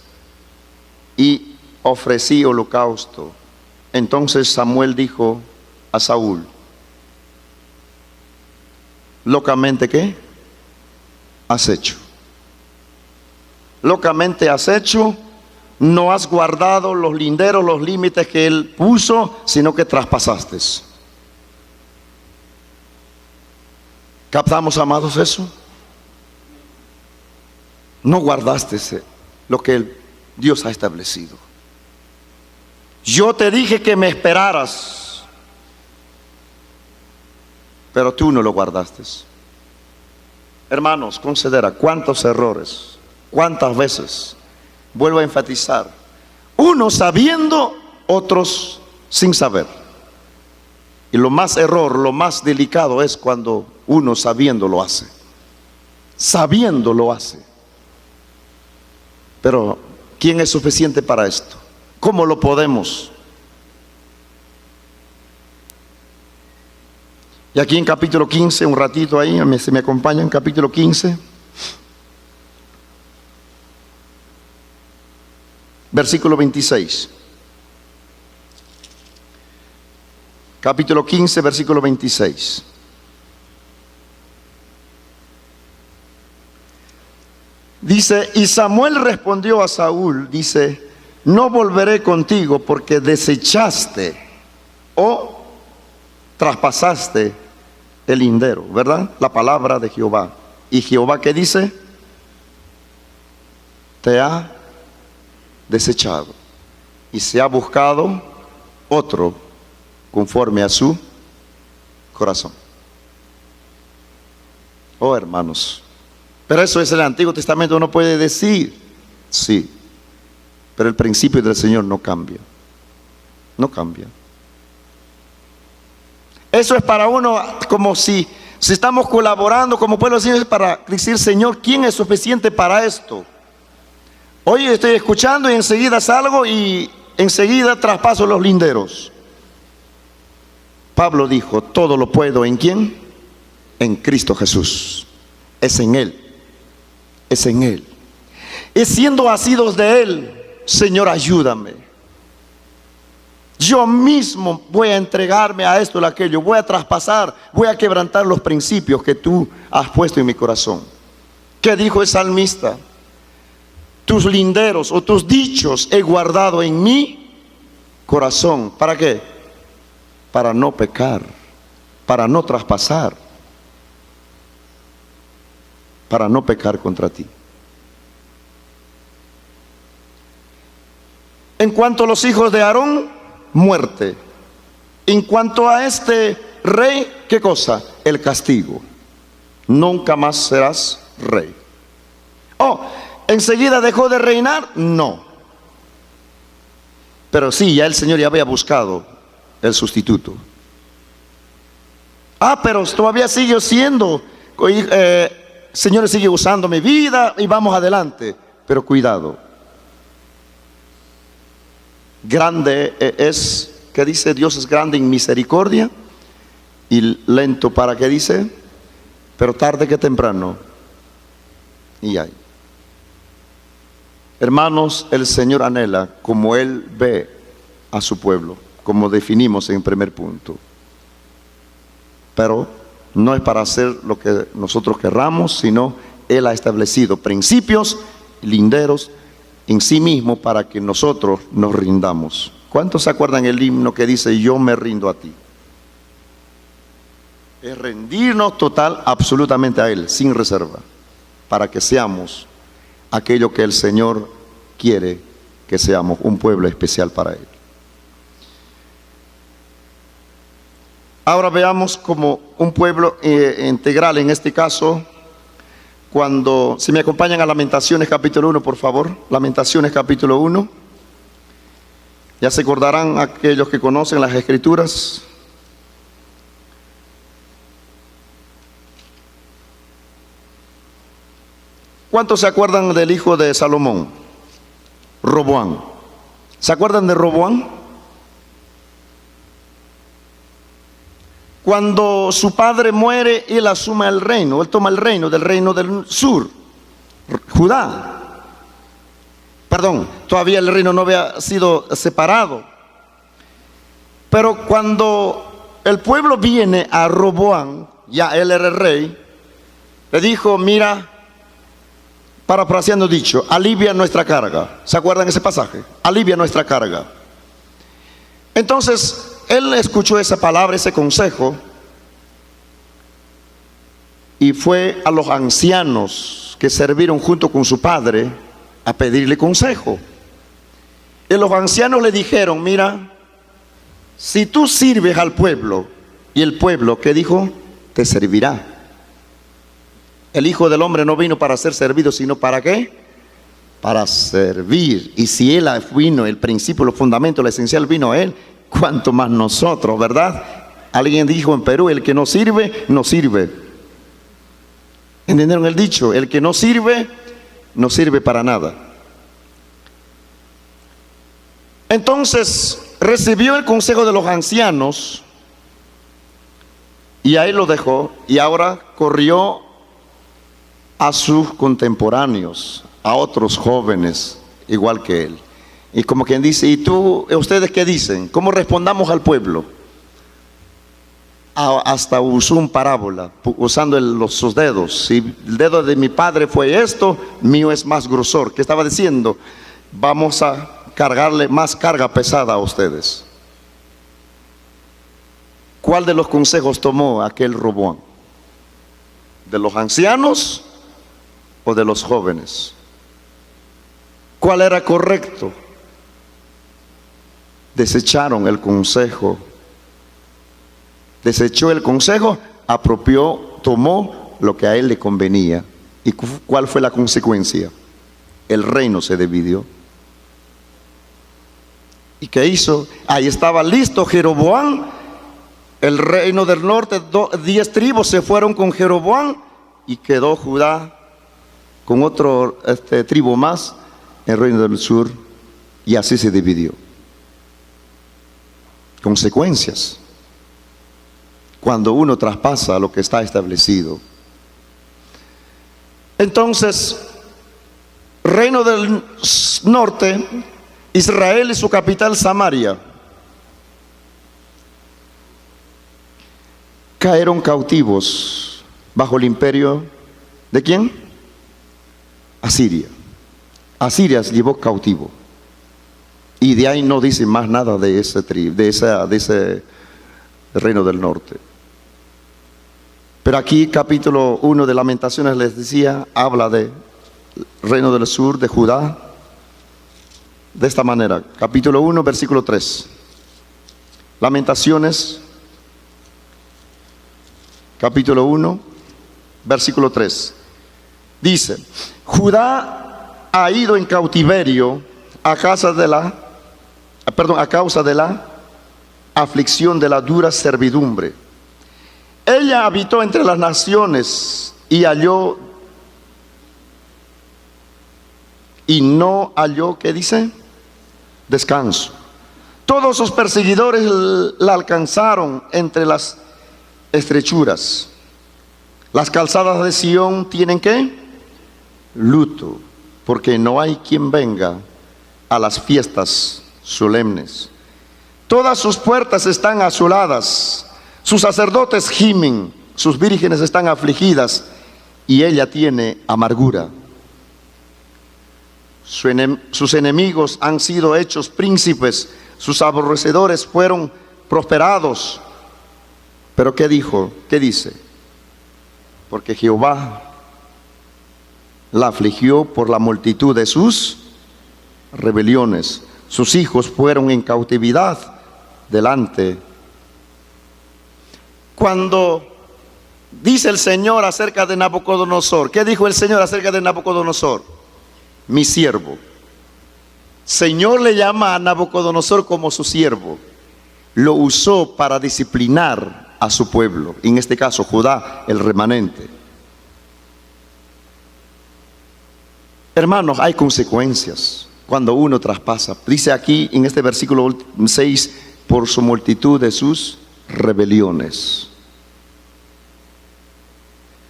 y ofrecí holocausto. Entonces Samuel dijo a Saúl, locamente, ¿qué? Has hecho. Locamente has hecho, no has guardado los linderos, los límites que él puso, sino que traspasaste. ¿Captamos, amados, eso? No guardaste lo que Dios ha establecido. Yo te dije que me esperaras, pero tú no lo guardaste. Hermanos, considera cuántos errores, cuántas veces, vuelvo a enfatizar, unos sabiendo, otros sin saber. Y lo más delicado es cuando uno sabiendo lo hace. Sabiendo lo hace. Pero, ¿quién es suficiente para esto? ¿Cómo lo podemos? Y aquí en capítulo 15, un ratito ahí, si me acompañan, capítulo 15. Versículo 26. Capítulo 15, versículo 26. Dice, y Samuel respondió a Saúl, dice, no volveré contigo porque desechaste o traspasaste el lindero, ¿verdad? La palabra de Jehová. Y Jehová, ¿qué dice? Te ha desechado y se ha buscado otro conforme a su corazón. Oh, hermanos, pero eso es el Antiguo Testamento, uno puede decir, sí, pero el principio del Señor no cambia, no cambia. Eso es para uno como si estamos colaborando como pueblo del Señor, es para decir, Señor, ¿quién es suficiente para esto? Hoy estoy escuchando y enseguida salgo y enseguida traspaso los linderos. Pablo dijo, todo lo puedo, ¿en quién? En Cristo Jesús. Es en Él. Es en Él. Es siendo asidos de Él, Señor, ayúdame. Yo mismo voy a entregarme a esto o a aquello. Voy a traspasar, voy a quebrantar los principios que tú has puesto en mi corazón. ¿Qué dijo el salmista? Tus linderos o tus dichos he guardado en mi corazón. ¿Para qué? Para no pecar, para no traspasar, para no pecar contra ti. En cuanto a los hijos de Aarón, muerte. En cuanto a este rey, ¿qué cosa? El castigo. Nunca más serás rey. Oh, ¿enseguida dejó de reinar? No. Pero sí, ya el Señor ya había buscado el sustituto. Pero todavía sigue siendo, Señor sigue usando mi vida y vamos adelante. Pero cuidado. Grande es, ¿qué dice? Dios es grande en misericordia y lento para, ¿qué dice? Pero tarde que temprano. Y hay. Hermanos, el Señor anhela como Él ve a su pueblo, como definimos en el primer punto. Pero no es para hacer lo que nosotros querramos, sino Él ha establecido principios, linderos en sí mismo para que nosotros nos rindamos. ¿Cuántos se acuerdan el himno que dice, yo me rindo a ti? Es rendirnos total, absolutamente a Él, sin reserva, para que seamos aquello que el Señor quiere que seamos un pueblo especial para Él. Ahora veamos como un pueblo integral, en este caso, cuando, si me acompañan a Lamentaciones capítulo 1, por favor, Lamentaciones capítulo 1. Ya se acordarán aquellos que conocen las Escrituras. ¿Cuántos se acuerdan del hijo de Salomón? Roboam. ¿Se acuerdan de Roboam? Cuando su padre muere, él asume el reino, él toma el reino del sur, Judá. Perdón, todavía el reino no había sido separado. Pero cuando el pueblo viene a Roboam, ya él era el rey, le dijo, mira, parafraseando dicho, alivia nuestra carga. ¿Se acuerdan ese pasaje? Alivia nuestra carga. Entonces, él escuchó esa palabra, ese consejo, y fue a los ancianos que sirvieron junto con su padre a pedirle consejo. Y los ancianos le dijeron, mira, si tú sirves al pueblo, y el pueblo, ¿qué dijo? Te servirá. El Hijo del Hombre no vino para ser servido, sino ¿para qué? Para servir. Y si Él vino, el principio, los fundamentos, lo esencial vino a Él, cuanto más nosotros, ¿verdad? Alguien dijo en Perú, el que no sirve, no sirve. ¿Entendieron el dicho? El que no sirve, no sirve para nada. Entonces, recibió el consejo de los ancianos y ahí lo dejó, y ahora corrió a sus contemporáneos, a otros jóvenes, igual que él. Y como quien dice, ¿y tú, ustedes qué dicen? ¿Cómo respondamos al pueblo? Hasta usó una parábola, usando sus dedos. Si el dedo de mi padre fue esto, mío es más grosor. ¿Qué estaba diciendo? Vamos a cargarle más carga pesada a ustedes. ¿Cuál de los consejos tomó aquel Roboam? ¿De los ancianos o de los jóvenes? ¿Cuál era correcto? Desecharon el consejo. Desechó el consejo, tomó lo que a él le convenía. ¿Y cuál fue la consecuencia? El reino se dividió. ¿Y qué hizo? Ahí estaba listo Jeroboam, el reino del norte, 10 tribus se fueron con Jeroboam y quedó Judá con otro tribu más, el reino del sur, y así se dividió. Consecuencias cuando uno traspasa lo que está establecido. Entonces, reino del norte, Israel y su capital Samaria cayeron cautivos bajo el imperio ¿de quién? Asiria. Asiria se llevó cautivo. Y de ahí no dice más nada de ese reino del norte. Pero aquí capítulo 1 de Lamentaciones les decía, habla de reino del sur, de Judá, de esta manera. Capítulo 1, versículo 3. Lamentaciones, capítulo 1, versículo 3. Dice, Judá ha ido en cautiverio a causa de la aflicción de la dura servidumbre. Ella habitó entre las naciones y no halló, ¿qué dice? Descanso. Todos sus perseguidores la alcanzaron entre las estrechuras. Las calzadas de Sión tienen ¿qué? Luto, porque no hay quien venga a las fiestas solemnes. Todas sus puertas están asoladas, sus sacerdotes gimen, sus vírgenes están afligidas y ella tiene amargura. Sus enemigos han sido hechos príncipes, sus aborrecedores fueron prosperados. Pero ¿qué dijo? ¿Qué dice? Porque Jehová la afligió por la multitud de sus rebeliones. Sus hijos fueron en cautividad delante. Cuando dice el Señor acerca de Nabucodonosor, ¿qué dijo el Señor acerca de Nabucodonosor? Mi siervo. Señor le llama a Nabucodonosor como su siervo. Lo usó para disciplinar a su pueblo, en este caso Judá, el remanente. Hermanos, hay consecuencias cuando uno traspasa. Dice aquí en este versículo 6, por su multitud de sus rebeliones.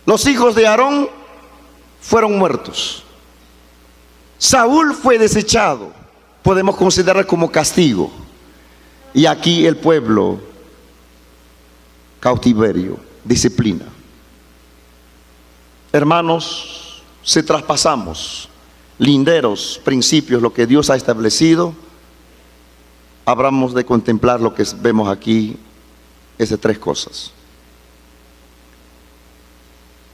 Los hijos de Aarón fueron muertos. Saúl fue desechado, podemos considerar como castigo. Y aquí el pueblo, cautiverio, disciplina. Hermanos, si traspasamos linderos, principios, lo que Dios ha establecido, habremos de contemplar lo que vemos aquí, es de tres cosas.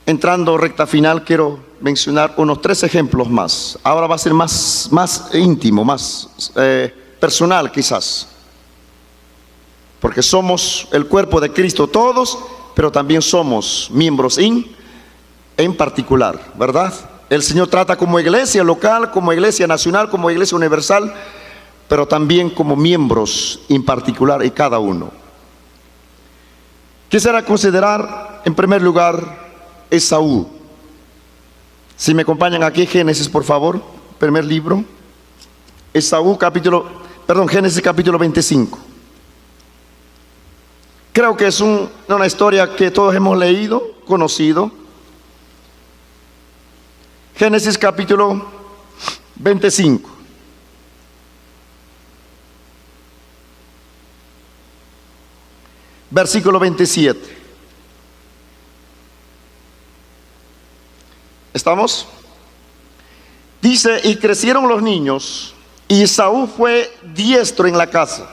Entrando recta final, quiero mencionar unos 3 ejemplos más. Ahora va a ser más íntimo, más personal quizás. Porque somos el cuerpo de Cristo todos, pero también somos miembros en particular, ¿verdad? El Señor trata como iglesia local, como iglesia nacional, como iglesia universal, pero también como miembros en particular y cada uno. Quisiera considerar en primer lugar Esaú. Si me acompañan aquí, Génesis, por favor, primer libro. Génesis capítulo 25. Creo que es una historia que todos hemos leído, conocido. Génesis capítulo 25. Versículo 27. ¿Estamos? Dice, y crecieron los niños, y Esaú fue diestro en la casa,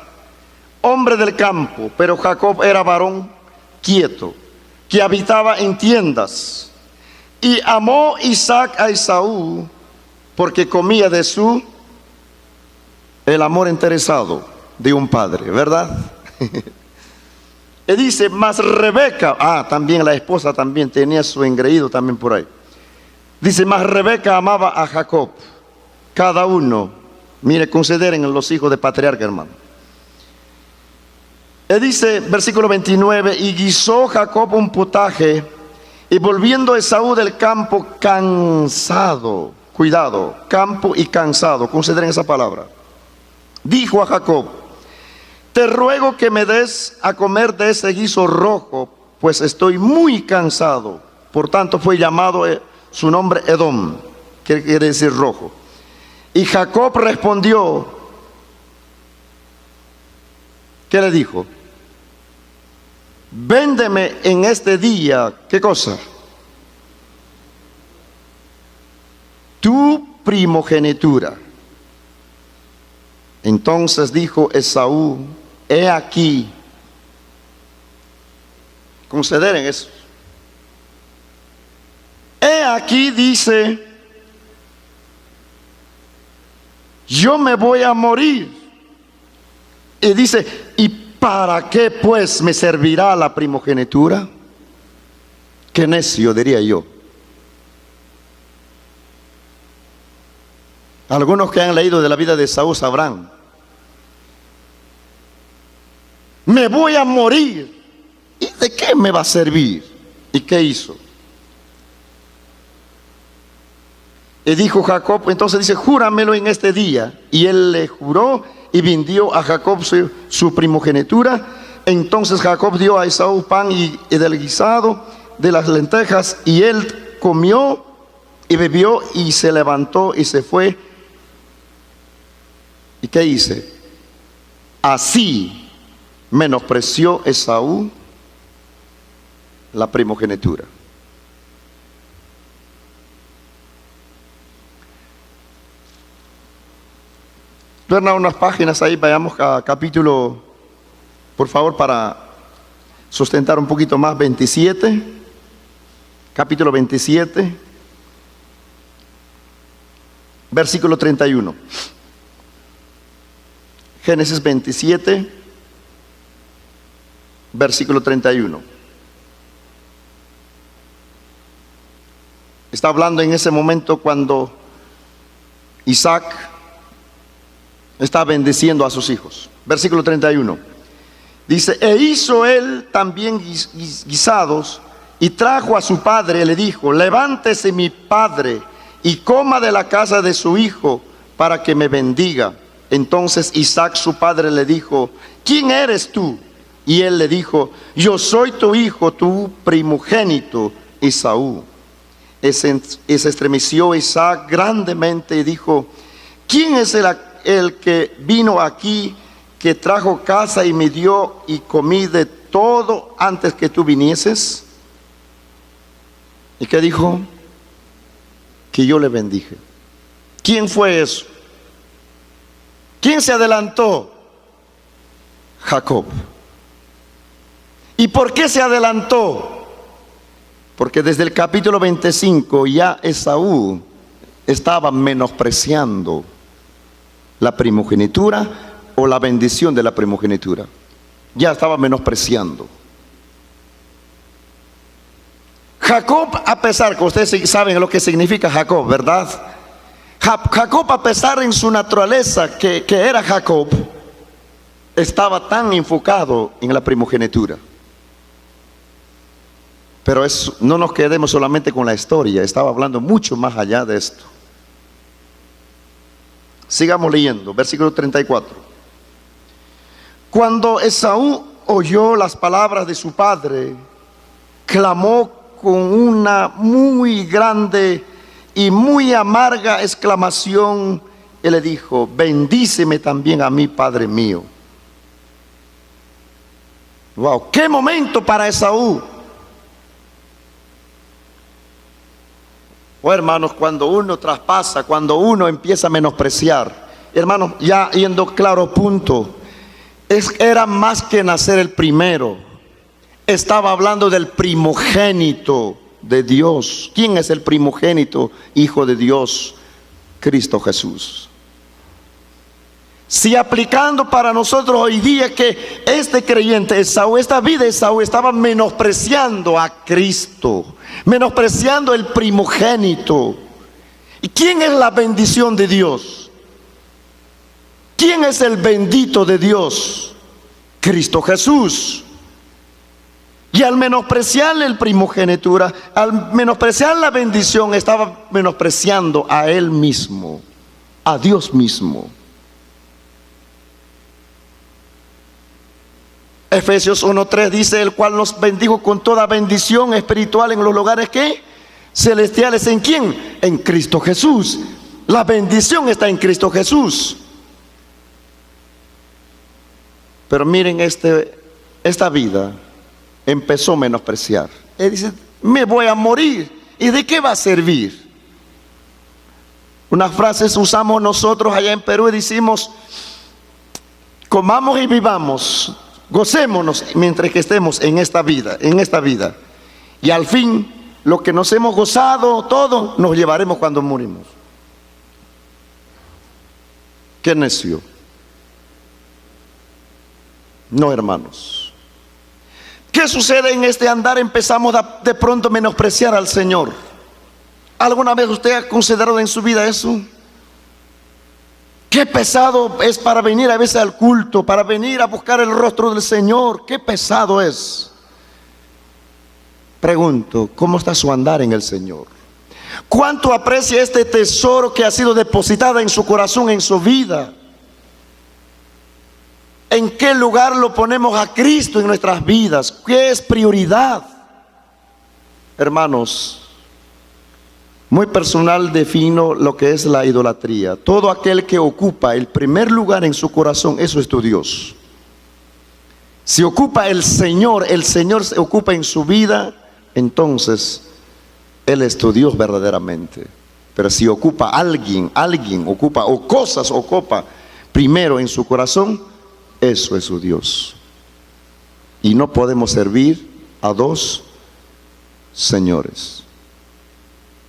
hombre del campo, pero Jacob era varón quieto, que habitaba en tiendas. Y amó Isaac a Esaú, porque comía de el amor interesado de un padre, ¿verdad? Y dice, mas Rebeca, también la esposa también tenía su engreído también por ahí. Dice, mas Rebeca amaba a Jacob. Cada uno, mire, consideren los hijos de patriarca, hermano. Y dice, versículo 29, y guisó Jacob un potaje, y volviendo Esaú del campo cansado, cuidado, campo y cansado, consideren esa palabra, dijo a Jacob, te ruego que me des a comer de ese guiso rojo, pues estoy muy cansado. Por tanto fue llamado su nombre Edom, que quiere decir rojo. Y Jacob respondió, ¿qué le dijo? Véndeme en este día, ¿qué cosa? Tu primogenitura. Entonces dijo Esaú, he aquí. Consideren eso. He aquí, dice, yo me voy a morir. Y dice, ¿y para qué pues me servirá la primogenitura? Qué necio, diría yo. Algunos que han leído de la vida de Esaú sabrán. Me voy a morir. ¿Y de qué me va a servir? ¿Y qué hizo? Y dijo Jacob, entonces dice, júramelo en este día. Y él le juró y vendió a Jacob su primogenitura. Entonces Jacob dio a Esaú pan y del guisado de las lentejas, y él comió y bebió y se levantó y se fue. ¿Y qué hice? Así menospreció Esaú la primogenitura. Turna unas páginas ahí, vayamos a capítulo, por favor, para sustentar un poquito más, 27, capítulo 27, versículo 31. Génesis 27, versículo 31. Está hablando en ese momento cuando Isaac está bendiciendo a sus hijos. Versículo 31. Dice: e hizo él también guisados y trajo a su padre y le dijo: levántese mi padre y coma de la casa de su hijo para que me bendiga. Entonces Isaac su padre le dijo: ¿quién eres tú? Y él le dijo: yo soy tu hijo, tu primogénito Esaú. Se estremeció Isaac grandemente y dijo: ¿quién es el que vino aquí, que trajo casa y me dio y comí de todo antes que tú vinieses? ¿Y qué dijo? Que yo le bendije. ¿Quién fue eso? ¿Quién se adelantó? Jacob. ¿Y por qué se adelantó? Porque desde el capítulo 25 ya Esaú estaba menospreciando la primogenitura o la bendición de la primogenitura. Ya estaba menospreciando. Jacob, a pesar que ustedes saben lo que significa Jacob, ¿verdad? Jacob, a pesar en su naturaleza que era Jacob, estaba tan enfocado en la primogenitura. Pero no nos quedemos solamente con la historia, estaba hablando mucho más allá de esto. Sigamos leyendo, versículo 34. Cuando Esaú oyó las palabras de su padre, clamó con una muy grande y muy amarga exclamación y le dijo: bendíceme también a mí, Padre mío. Wow, qué momento para Esaú. Oh, hermanos, cuando uno traspasa, cuando uno empieza a menospreciar, hermanos, ya yendo claro punto, era más que nacer el primero. Estaba hablando del primogénito de Dios. ¿Quién es el primogénito hijo de Dios? Cristo Jesús. Si aplicando para nosotros hoy día que este creyente Esaú, esta vida de Esaú estaba menospreciando a Cristo, menospreciando el primogénito. ¿Y quién es la bendición de Dios? ¿Quién es el bendito de Dios? Cristo Jesús. Y al menospreciarle el primogenitura, al menospreciar la bendición, estaba menospreciando a él mismo, a Dios mismo. Efesios 1:3 dice: el cual nos bendijo con toda bendición espiritual en los lugares ¿qué? Celestiales. ¿En quién? En Cristo Jesús. La bendición está en Cristo Jesús. Pero miren, esta vida empezó a menospreciar. Él dice: me voy a morir, ¿y de qué va a servir? Unas frases usamos nosotros allá en Perú y decimos: comamos y vivamos, gocémonos mientras que estemos en esta vida, y al fin lo que nos hemos gozado todo nos llevaremos cuando morimos. Qué necio. No, hermanos. ¿Qué sucede en este andar? Empezamos de pronto a menospreciar al Señor. ¿Alguna vez usted ha considerado en su vida eso? Qué pesado es para venir a veces al culto, para venir a buscar el rostro del Señor. Qué pesado es. Pregunto, ¿cómo está su andar en el Señor? ¿Cuánto aprecia este tesoro que ha sido depositado en su corazón, en su vida? ¿En qué lugar lo ponemos a Cristo en nuestras vidas? ¿Qué es prioridad? Hermanos, muy personal defino lo que es la idolatría. Todo aquel que ocupa el primer lugar en su corazón, eso es tu Dios. Si ocupa el Señor se ocupa en su vida, entonces Él es tu Dios verdaderamente. Pero si ocupa alguien ocupa, o cosas ocupa primero en su corazón, eso es su Dios. Y no podemos servir a dos señores.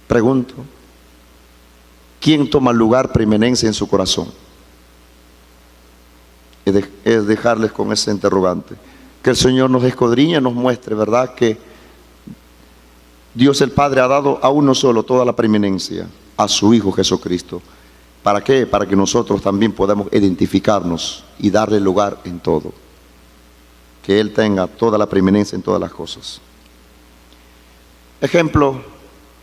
Pregunto, ¿quién toma lugar preeminencia en su corazón? es dejarles con ese interrogante. Que el Señor nos escudriñe, nos muestre, ¿verdad?, que Dios el Padre ha dado a uno solo toda la preeminencia, a su Hijo Jesucristo. ¿Para qué? Para que nosotros también podamos identificarnos y darle lugar en todo. Que Él tenga toda la preeminencia en todas las cosas. Ejemplo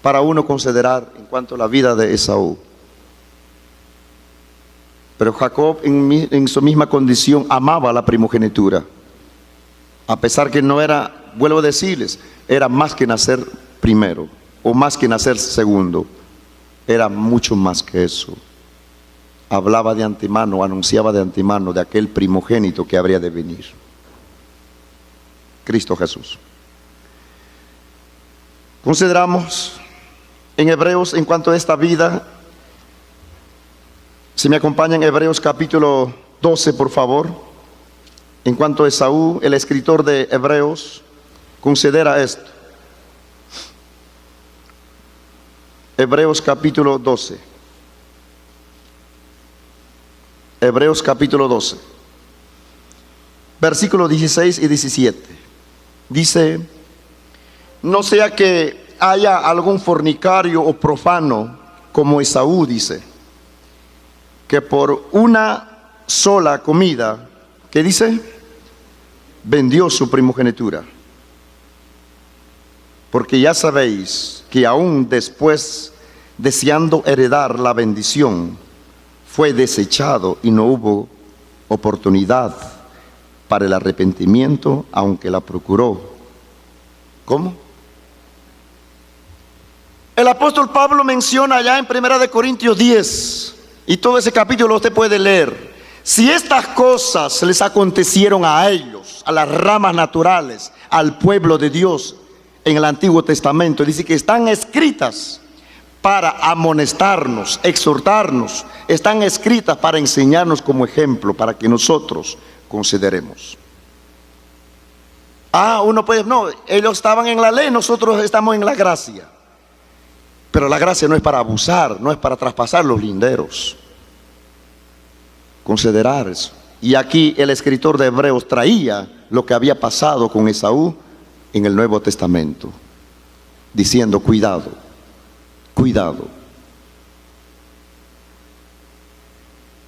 para uno considerar en cuanto a la vida de Esaú. Pero Jacob en su misma condición amaba la primogenitura. A pesar que no era, vuelvo a decirles, era más que nacer primero o más que nacer segundo. Era mucho más que eso. Hablaba de antemano, anunciaba de antemano de aquel primogénito que habría de venir. Cristo Jesús. Consideramos en Hebreos en cuanto a esta vida. Si me acompañan, Hebreos capítulo 12, por favor. En cuanto a Esaú, el escritor de Hebreos considera esto. Hebreos capítulo 12. Hebreos capítulo 12. Versículos 16 y 17. Dice: no sea que haya algún fornicario o profano como Esaú, dice, que por una sola comida, ¿qué dice? Vendió su primogenitura. Porque ya sabéis que aún después, deseando heredar la bendición, fue desechado y no hubo oportunidad para el arrepentimiento, aunque la procuró. ¿Cómo? El apóstol Pablo menciona allá en 1 Corintios 10, y todo ese capítulo usted puede leer. Si estas cosas les acontecieron a ellos, a las ramas naturales, al pueblo de Dios en el Antiguo Testamento, dice que están escritas para amonestarnos, exhortarnos, están escritas para enseñarnos como ejemplo, para que nosotros consideremos. Uno puede, no, ellos estaban en la ley, nosotros estamos en la gracia. Pero la gracia no es para abusar, no es para traspasar los linderos. Considerar eso. Y aquí el escritor de Hebreos traía lo que había pasado con Esaú en el Nuevo Testamento, diciendo: cuidado, cuidado.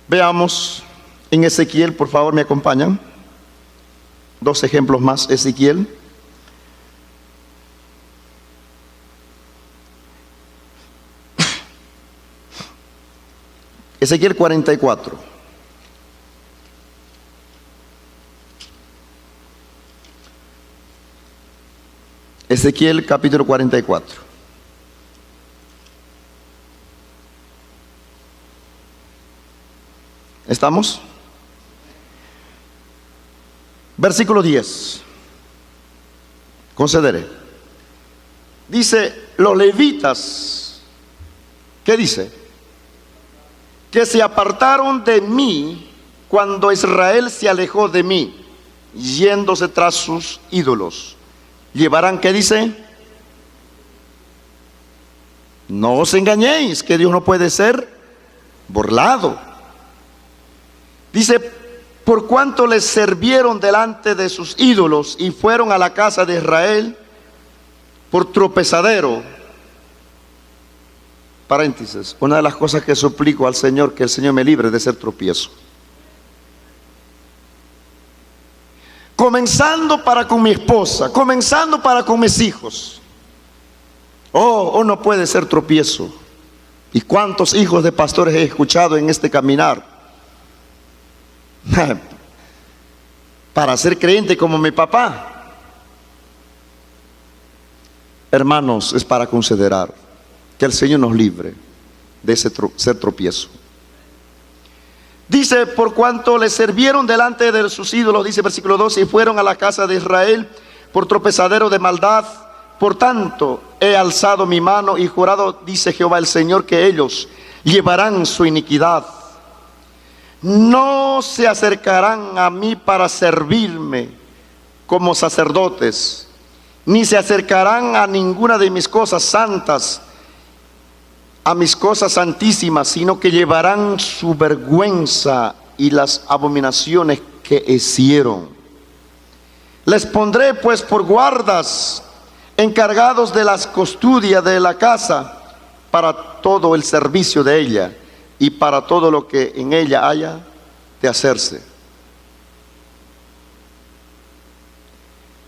Veamos en Ezequiel, por favor, me acompañan. 2 ejemplos más. Ezequiel. Ezequiel 44. Ezequiel capítulo 44. ¿Estamos? Versículo 10. Consideré. Dice: los levitas, ¿qué dice? Que se apartaron de mí cuando Israel se alejó de mí, yéndose tras sus ídolos. Llevarán, ¿qué dice? No os engañéis, que Dios no puede ser burlado. Dice: por cuanto les sirvieron delante de sus ídolos y fueron a la casa de Israel por tropezadero. Paréntesis, una de las cosas que suplico al Señor, que el Señor me libre de ser tropiezo. Comenzando para con mi esposa, comenzando para con mis hijos. No puede ser tropiezo. ¿Y cuántos hijos de pastores he escuchado en este caminar? Para ser creyente como mi papá. Hermanos, es para considerar. Que el Señor nos libre de ese ser tropiezo. Dice: por cuanto les sirvieron delante de sus ídolos, dice versículo 12, y fueron a la casa de Israel por tropezadero de maldad. Por tanto, he alzado mi mano y jurado, dice Jehová el Señor, que ellos llevarán su iniquidad. No se acercarán a mí para servirme como sacerdotes, ni se acercarán a ninguna de mis cosas santas, a mis cosas santísimas, sino que llevarán su vergüenza y las abominaciones que hicieron. Les pondré pues por guardas, encargados de las custodias de la casa, para todo el servicio de ella y para todo lo que en ella haya de hacerse.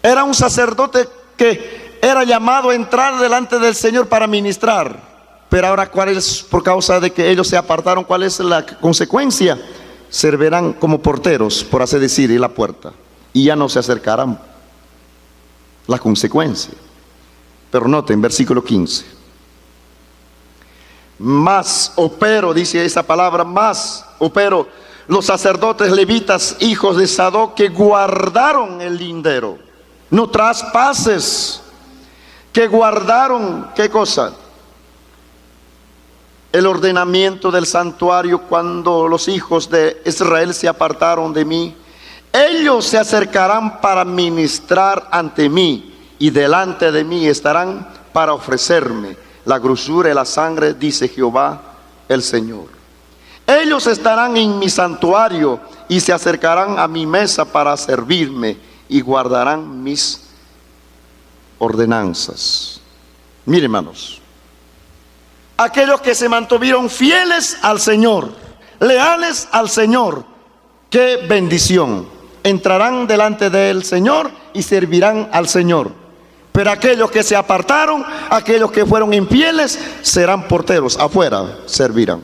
Era un sacerdote que era llamado a entrar delante del Señor para ministrar. Pero ahora, ¿cuál es, por causa de que ellos se apartaron, cuál es la consecuencia? Servirán como porteros, por así decir, en la puerta, y ya no se acercarán. La consecuencia. Pero noten, versículo 15. Más, pero, dice esa palabra, más, pero los sacerdotes levitas, hijos de Sadoc, que guardaron el lindero, no traspases, que guardaron, ¿qué cosa? El ordenamiento del santuario cuando los hijos de Israel se apartaron de mí. Ellos se acercarán para ministrar ante mí, y delante de mí estarán para ofrecerme la grosura y la sangre, dice Jehová el Señor. Ellos estarán en mi santuario y se acercarán a mi mesa para servirme y guardarán mis ordenanzas. Miren, hermanos, aquellos que se mantuvieron fieles al Señor, leales al Señor, qué bendición. Entrarán delante del Señor y servirán al Señor. Pero aquellos que se apartaron, aquellos que fueron infieles, serán porteros, afuera servirán.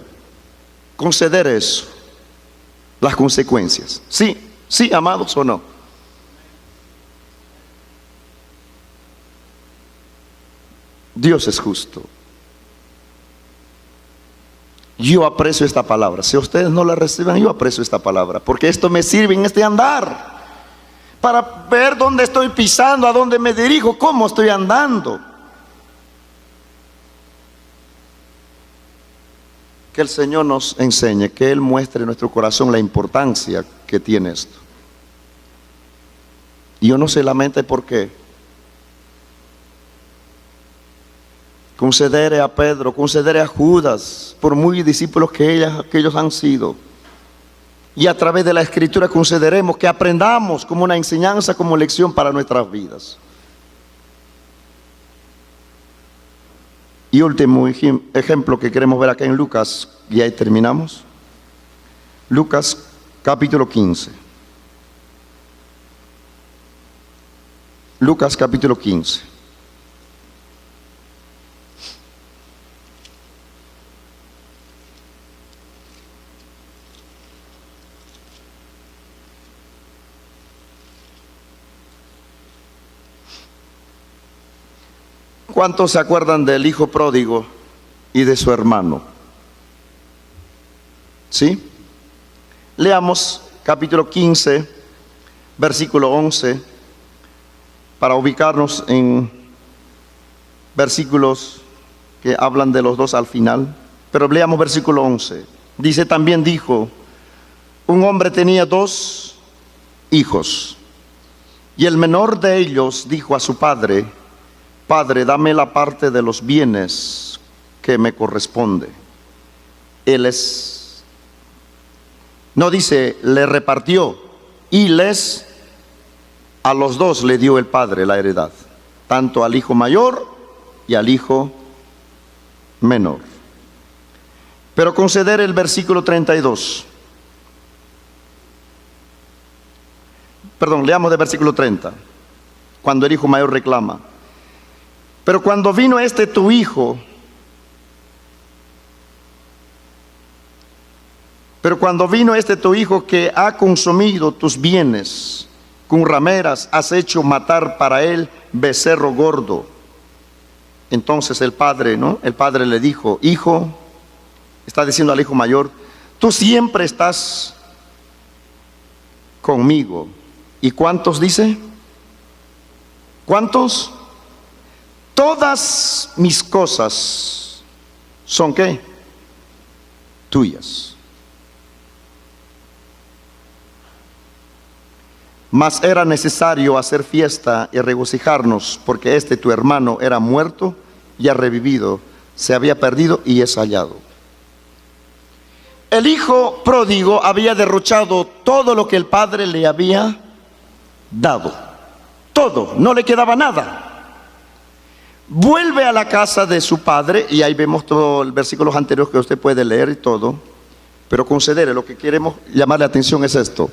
Conceder eso, las consecuencias. Sí, sí, amados, o no. Dios es justo. Yo aprecio esta palabra. Si ustedes no la reciben, yo aprecio esta palabra, porque esto me sirve en este andar, para ver dónde estoy pisando, a dónde me dirijo, cómo estoy andando. Que el Señor nos enseñe, que Él muestre en nuestro corazón la importancia que tiene esto. Y yo no sé la mente por qué. Considere a Pedro, considere a Judas, por muy discípulos que ellos han sido. Y a través de la Escritura consideremos, que aprendamos como una enseñanza, como lección para nuestras vidas. Y último ejemplo que queremos ver acá en Lucas, y ahí terminamos. Lucas capítulo 15. Lucas capítulo 15. ¿Cuántos se acuerdan del hijo pródigo y de su hermano? ¿Sí? Leamos capítulo 15, versículo 11, para ubicarnos en versículos que hablan de los dos al final. Pero leamos versículo 11. Dice, también dijo, un hombre tenía 2 hijos, y el menor de ellos dijo a su padre, Padre, dame la parte de los bienes que me corresponde. No dice, le repartió, y a los 2 le dio el padre la heredad, tanto al hijo mayor y al hijo menor. Pero considere el versículo 32. Perdón, leamos del versículo 30, cuando el hijo mayor reclama. Pero cuando vino tu hijo, tu hijo que ha consumido tus bienes, con rameras has hecho matar para él becerro gordo. Entonces el padre le dijo, hijo, está diciendo al hijo mayor, tú siempre estás conmigo. ¿Y cuántos dice? ¿Cuántos? Todas mis cosas son ¿qué? Tuyas. Mas era necesario hacer fiesta y regocijarnos, porque tu hermano era muerto y ha revivido, se había perdido y es hallado. El hijo pródigo había derrochado todo lo que el padre le había dado. Todo, no le quedaba nada. Vuelve a la casa de su padre, y ahí vemos todos los versículos anteriores que usted puede leer y todo. Pero considere, lo que queremos llamarle la atención es esto.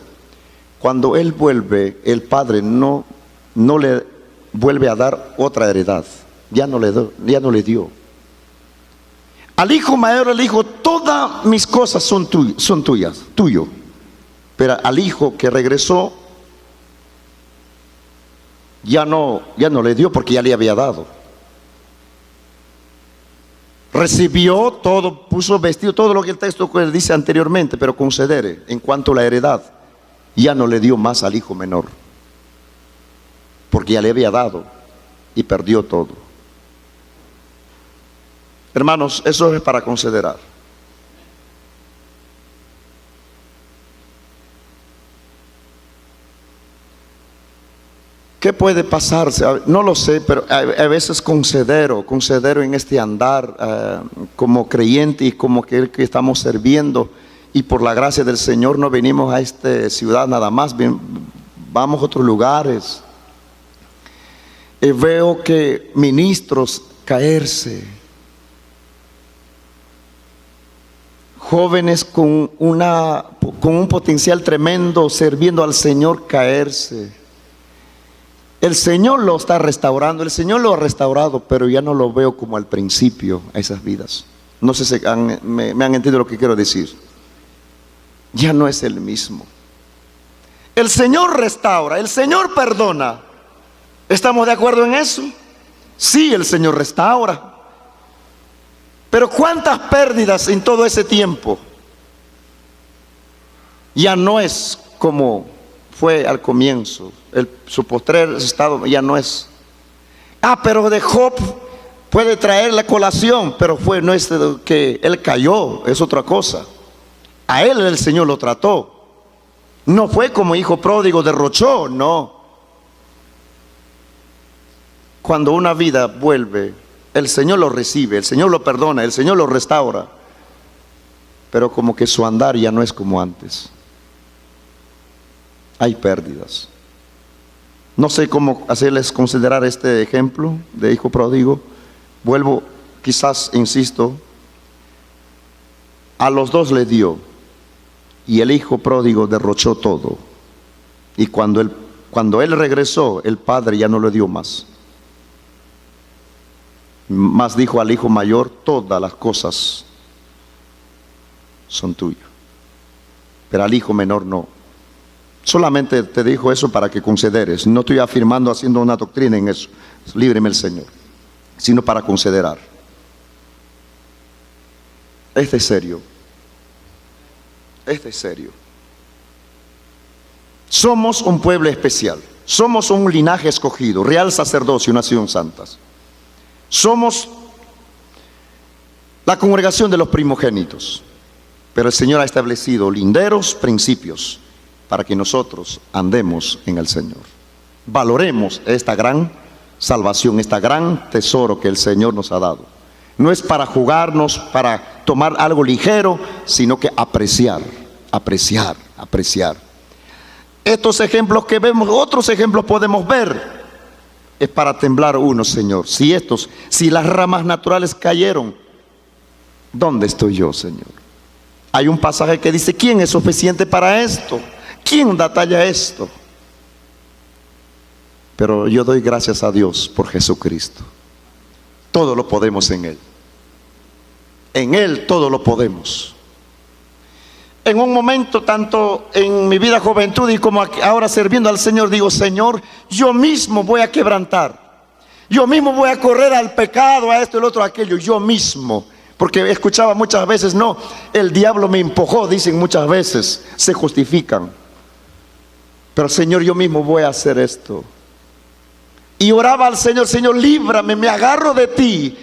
Cuando él vuelve, el padre no le vuelve a dar otra heredad. Ya no le dio. Al hijo mayor le dijo: todas mis cosas son tuyas. Pero al hijo que regresó, ya no le dio, porque ya le había dado. Recibió todo, puso vestido, todo lo que el texto dice anteriormente, pero considere, en cuanto a la heredad, ya no le dio más al hijo menor, porque ya le había dado y perdió todo. Hermanos, eso es para considerar. ¿Qué puede pasarse? No lo sé, pero a veces considero en este andar como creyente y como que estamos sirviendo, y por la gracia del Señor no venimos a esta ciudad nada más, vamos a otros lugares. Veo que ministros caerse, jóvenes con un potencial tremendo sirviendo al Señor caerse. El Señor lo está restaurando, el Señor lo ha restaurado, pero ya no lo veo como al principio a esas vidas. No sé si me han entendido lo que quiero decir. Ya no es el mismo. El Señor restaura, el Señor perdona. ¿Estamos de acuerdo en eso? Sí, el Señor restaura. Pero ¿cuántas pérdidas en todo ese tiempo? Ya no es como fue al comienzo. Su postrer estado ya no es. Pero de Job puede traer la colación, pero no es que él cayó, es otra cosa. A él el Señor lo trató. No fue como hijo pródigo, derrochó, no. Cuando una vida vuelve, el Señor lo recibe, el Señor lo perdona, el Señor lo restaura, pero como que su andar ya no es como antes. Hay pérdidas. No sé cómo hacerles considerar este ejemplo de hijo pródigo. Vuelvo, quizás, insisto, a los dos le dio, y el hijo pródigo derrochó todo. Y cuando él regresó, el padre ya no le dio más. Más dijo al hijo mayor: todas las cosas son tuyas. Pero al hijo menor no. Solamente te dijo eso para que consideres. No estoy afirmando, haciendo una doctrina en eso, líbreme el Señor, sino para considerar. Este es serio. Este es serio. Somos un pueblo especial. Somos un linaje escogido, real sacerdocio, nación santas. Somos la congregación de los primogénitos. Pero el Señor ha establecido linderos principios para que nosotros andemos en el Señor. Valoremos esta gran salvación, este gran tesoro que el Señor nos ha dado. No es para jugarnos, para tomar algo ligero, sino que apreciar. Estos ejemplos que vemos, otros ejemplos podemos ver. Es para temblar uno, Señor. Si las ramas naturales cayeron, ¿dónde estoy yo, Señor? Hay un pasaje que dice: ¿quién es suficiente para esto? ¿Quién da talla a esto? Pero yo doy gracias a Dios por Jesucristo. Todo lo podemos en Él. En Él todo lo podemos. En un momento, tanto en mi vida juventud y como ahora sirviendo al Señor, digo: Señor, yo mismo voy a quebrantar. Yo mismo voy a correr al pecado, a esto, el otro, aquello. Yo mismo. Porque escuchaba muchas veces: no, el diablo me empujó, dicen muchas veces, se justifican. Pero Señor, yo mismo voy a hacer esto. Y oraba al Señor: Señor, líbrame, me agarro de ti.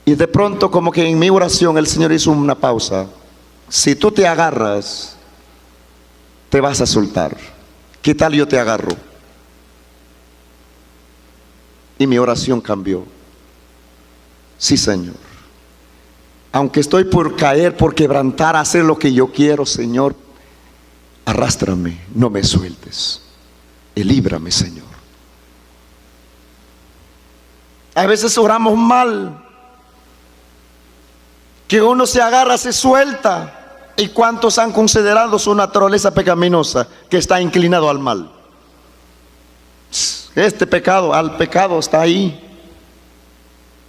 Y de pronto, como que en mi oración, el Señor hizo una pausa. Si tú te agarras, te vas a soltar. ¿Qué tal yo te agarro? Y mi oración cambió. Sí, Señor. Aunque estoy por caer, por quebrantar, hacer lo que yo quiero, Señor, arrástrame, no me sueltes. Y líbrame, Señor. A veces oramos mal, que uno se agarra, se suelta. ¿Y cuántos han considerado su naturaleza pecaminosa, que está inclinado al mal? Este pecado, al pecado está ahí.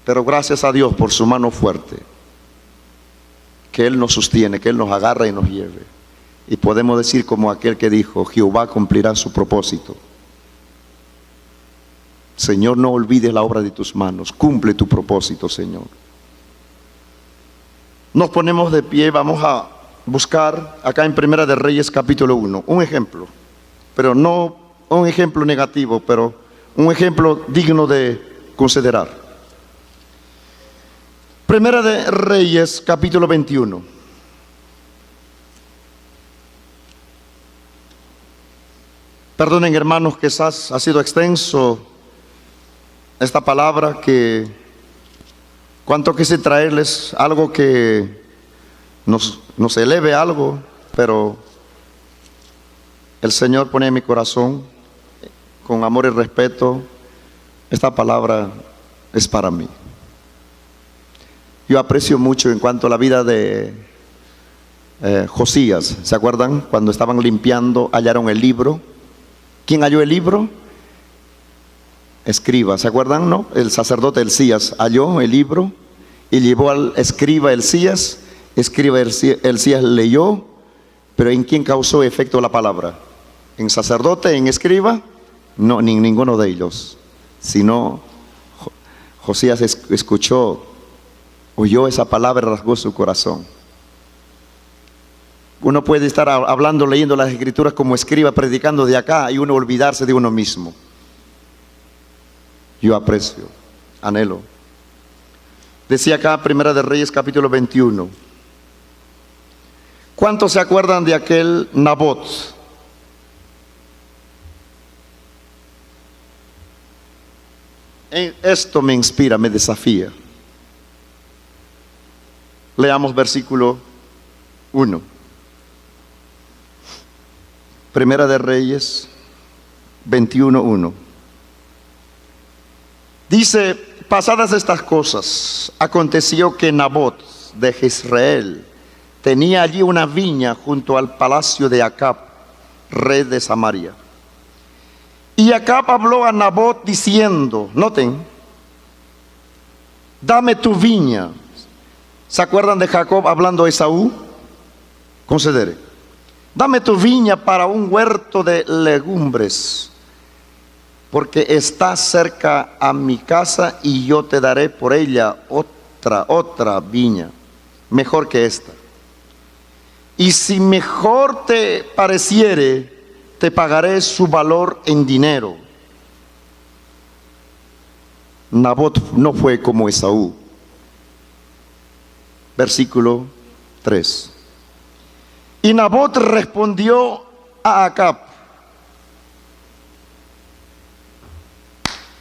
Pero gracias a Dios por su mano fuerte, que Él nos sostiene, que Él nos agarra y nos lleve. Y podemos decir como aquel que dijo: Jehová cumplirá su propósito. Señor, no olvides la obra de tus manos, cumple tu propósito, Señor. Nos ponemos de pie, vamos a buscar acá en Primera de Reyes capítulo 1, un ejemplo, pero no un ejemplo negativo, pero un ejemplo digno de considerar. Primera de Reyes capítulo 21. Perdonen, hermanos, quizás ha sido extenso esta palabra, que cuánto quise traerles algo que nos eleve algo, pero el Señor pone en mi corazón, con amor y respeto, esta palabra es para mí. Yo aprecio mucho en cuanto a la vida de Josías. ¿Se acuerdan? Cuando estaban limpiando, hallaron el libro. ¿Quién halló el libro? Escriba. ¿Se acuerdan? ¿No? El sacerdote Elías halló el libro y llevó al escriba Elías. Escriba Elías leyó, pero ¿en quién causó efecto la palabra? ¿En sacerdote, en escriba? No, ni ninguno de ellos. Sino Josías escuchó, oyó esa palabra, rasgó su corazón. Uno puede estar hablando, leyendo las escrituras como escriba, predicando de acá, y uno olvidarse de uno mismo. Yo aprecio, anhelo. Decía acá Primera de Reyes capítulo 21. ¿Cuántos se acuerdan de aquel Nabot? Esto me inspira, me desafía. Leamos versículo 1. Primera de Reyes 21:1. Dice: pasadas estas cosas, aconteció que Nabot de Jezreel tenía allí una viña junto al palacio de Acab, rey de Samaria. Y Acab habló a Nabot diciendo, noten, dame tu viña. ¿Se acuerdan de Jacob hablando a Esaú? Considere, dame tu viña para un huerto de legumbres, porque está cerca a mi casa, y yo te daré por ella otra viña, mejor que esta. Y si mejor te pareciere, te pagaré su valor en dinero. Nabot no fue como Esaú. Versículo 3. Y Nabot respondió a Acab.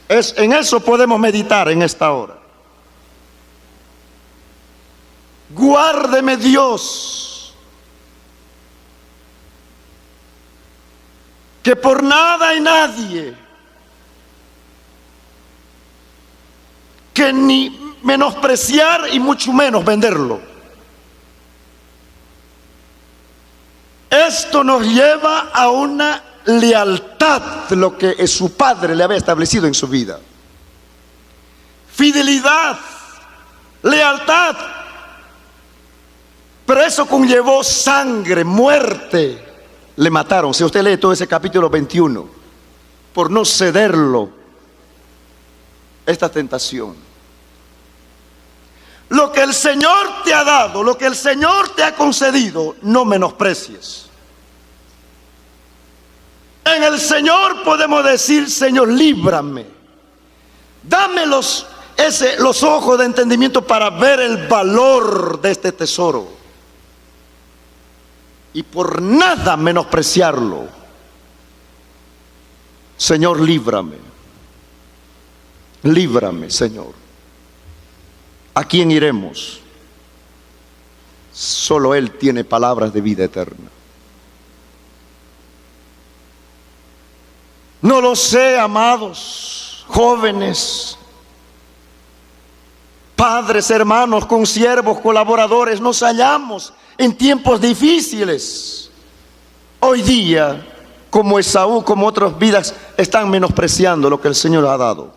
En eso podemos meditar en esta hora. Guárdeme Dios, que por nada y nadie, que ni menospreciar y mucho menos venderlo. Esto nos lleva a una lealtad, lo que su padre le había establecido en su vida. Fidelidad, lealtad. Pero eso conllevó sangre, muerte. Le mataron. Si usted lee todo ese capítulo 21, por no cederlo esta tentación. Lo que el Señor te ha dado, lo que el Señor te ha concedido, no menosprecies. En el Señor podemos decir: Señor, líbrame, dame los ojos de entendimiento para ver el valor de este tesoro, y por nada menospreciarlo. Señor, líbrame. Líbrame, Señor. ¿A quién iremos? Solo Él tiene palabras de vida eterna. No lo sé, amados, jóvenes, padres, hermanos, consiervos, colaboradores. Nos hallamos en tiempos difíciles. Hoy día, como Esaú, como otras vidas, están menospreciando lo que el Señor ha dado.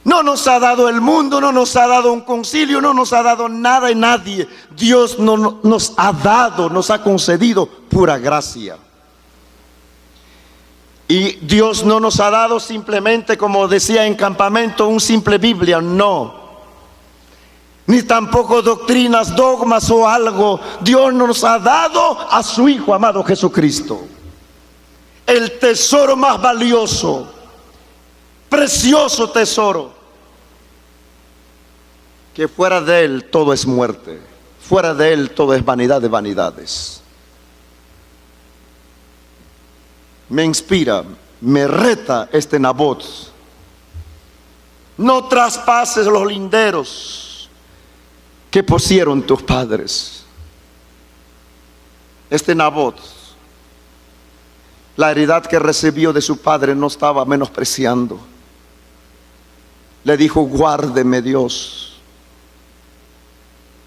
No nos ha dado el mundo, no nos ha dado un concilio, no nos ha dado nada y nadie. Dios no nos ha dado, nos ha concedido pura gracia. Y Dios no nos ha dado simplemente, como decía en campamento, un simple Biblia, no. Ni tampoco doctrinas, dogmas o algo. Dios nos ha dado a su Hijo amado Jesucristo. El tesoro más valioso, precioso tesoro. Que fuera de Él todo es muerte, fuera de Él todo es vanidad de vanidades. Me inspira, me reta este Nabot. No traspases los linderos que pusieron tus padres. Este Nabot, la heredad que recibió de su padre, no estaba menospreciando. Le dijo: guárdeme Dios.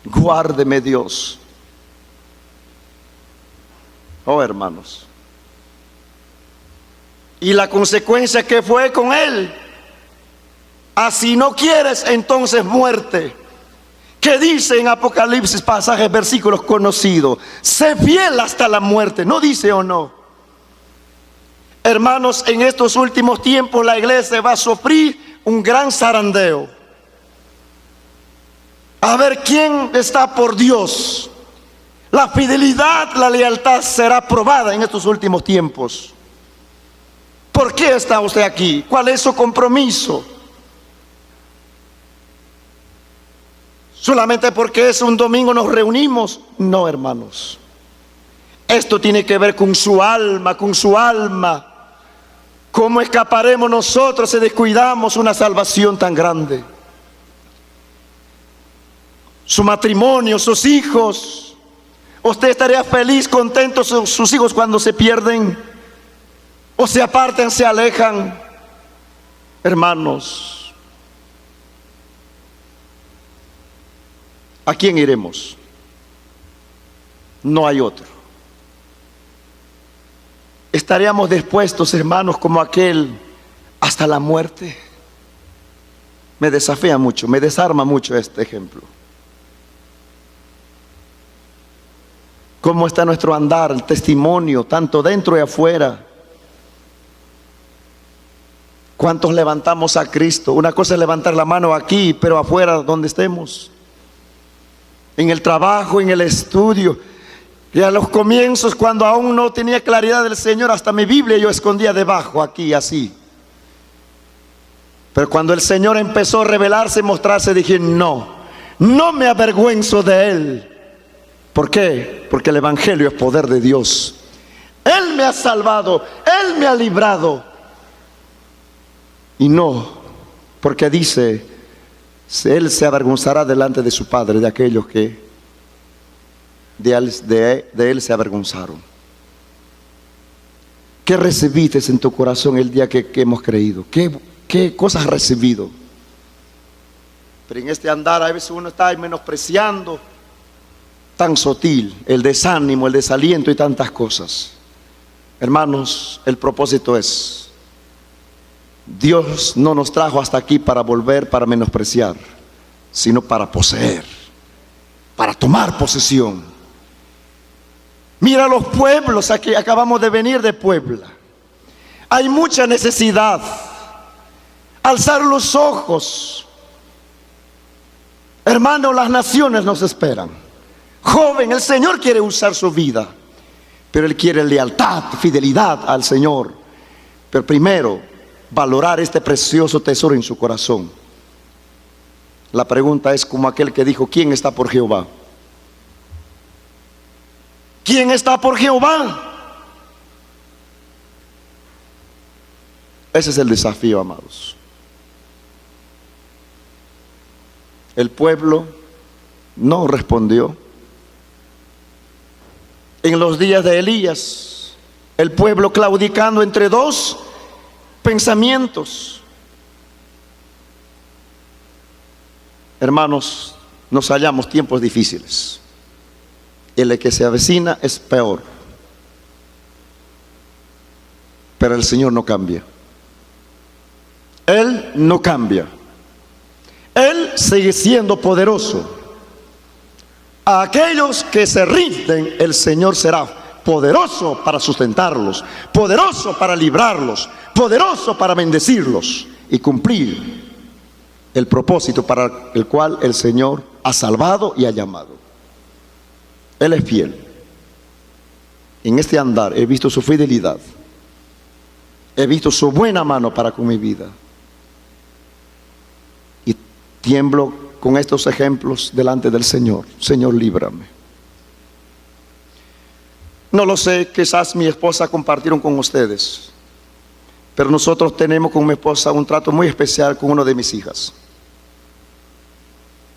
Guárdeme Dios. Oh, hermanos. Y la consecuencia que fue con él: así no quieres, entonces muerte. ¿Qué dice en Apocalipsis, pasajes, versículos conocidos? Sé fiel hasta la muerte. ¿No dice o no? Hermanos, en estos últimos tiempos la iglesia va a sufrir un gran zarandeo. A ver quién está por Dios. La fidelidad, la lealtad será probada en estos últimos tiempos. ¿Por qué está usted aquí? ¿Cuál es su compromiso? ¿Solamente porque es un domingo nos reunimos? No, hermanos. Esto tiene que ver con su alma, con su alma. ¿Cómo escaparemos nosotros si descuidamos una salvación tan grande? Su matrimonio, sus hijos. ¿Usted estaría feliz, contento sus hijos cuando se pierden? ¿O se apartan, se alejan? Hermanos, ¿a quién iremos? No hay otro. ¿Estaríamos dispuestos, hermanos, como aquel, hasta la muerte? Me desafía mucho, me desarma mucho este ejemplo. ¿Cómo está nuestro andar, el testimonio, tanto dentro y afuera? ¿Cuántos levantamos a Cristo? Una cosa es levantar la mano aquí, pero afuera donde estemos. En el trabajo, en el estudio. Y a los comienzos, cuando aún no tenía claridad del Señor, hasta mi Biblia yo escondía debajo, aquí, así. Pero cuando el Señor empezó a revelarse, mostrarse, dije: no me avergüenzo de Él. ¿Por qué? Porque el Evangelio es poder de Dios. Él me ha salvado, Él me ha librado. Y no, porque dice: Él se avergonzará delante de su Padre de aquellos que de Él se avergonzaron. ¿Qué recibiste en tu corazón el día que hemos creído? ¿Qué cosas has recibido? Pero en este andar a veces uno está menospreciando, tan sutil, el desánimo, el desaliento y tantas cosas. Hermanos, el propósito es: Dios no nos trajo hasta aquí para volver, para menospreciar, sino para poseer, para tomar posesión. Mira los pueblos, aquí acabamos de venir de Puebla. Hay mucha necesidad. Alzar los ojos. Hermanos, las naciones nos esperan. Joven, el Señor quiere usar su vida, pero Él quiere lealtad, fidelidad al Señor. Pero primero, valorar este precioso tesoro en su corazón. La pregunta es como aquel que dijo: ¿quién está por Jehová? ¿Quién está por Jehová? Ese es el desafío, amados. El pueblo No respondió. En los días de Elías, el pueblo claudicando entre dos pensamientos. Hermanos, nos hallamos tiempos difíciles. El que se avecina es peor. Pero el Señor no cambia. Él no cambia. Él sigue siendo poderoso. A aquellos que se rinden, el Señor será poderoso para sustentarlos, poderoso para librarlos, poderoso para bendecirlos y cumplir el propósito para el cual el Señor ha salvado y ha llamado. Él es fiel. En este andar he visto su fidelidad. He visto su buena mano para con mi vida. Y tiemblo con estos ejemplos delante del Señor. Señor, líbrame. No lo sé, quizás mi esposa compartieron con ustedes, pero nosotros tenemos con mi esposa un trato muy especial con una de mis hijas.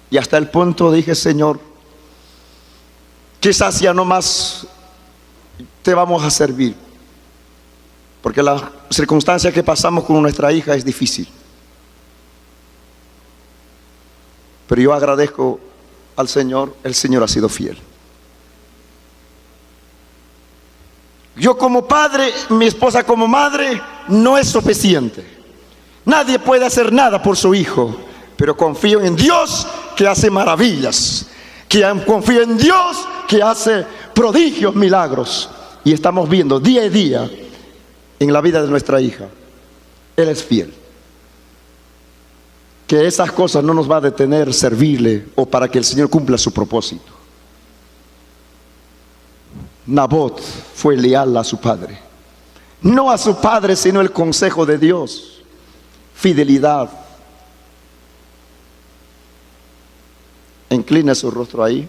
Y hasta el punto dije, Señor, quizás ya no más te vamos a servir, porque la circunstancia que pasamos con nuestra hija es difícil. Pero yo agradezco al Señor, el Señor ha sido fiel. Yo como padre, mi esposa como madre, no es suficiente. Nadie puede hacer nada por su hijo, pero confío en Dios que hace maravillas. Confío en Dios que hace prodigios, milagros. Y estamos viendo día a día en la vida de nuestra hija. Él es fiel. Que esas cosas no nos va a detener servirle o para que el Señor cumpla su propósito. Nabot fue leal a su padre. No a su padre, sino el consejo de Dios. Fidelidad. Inclina su rostro ahí.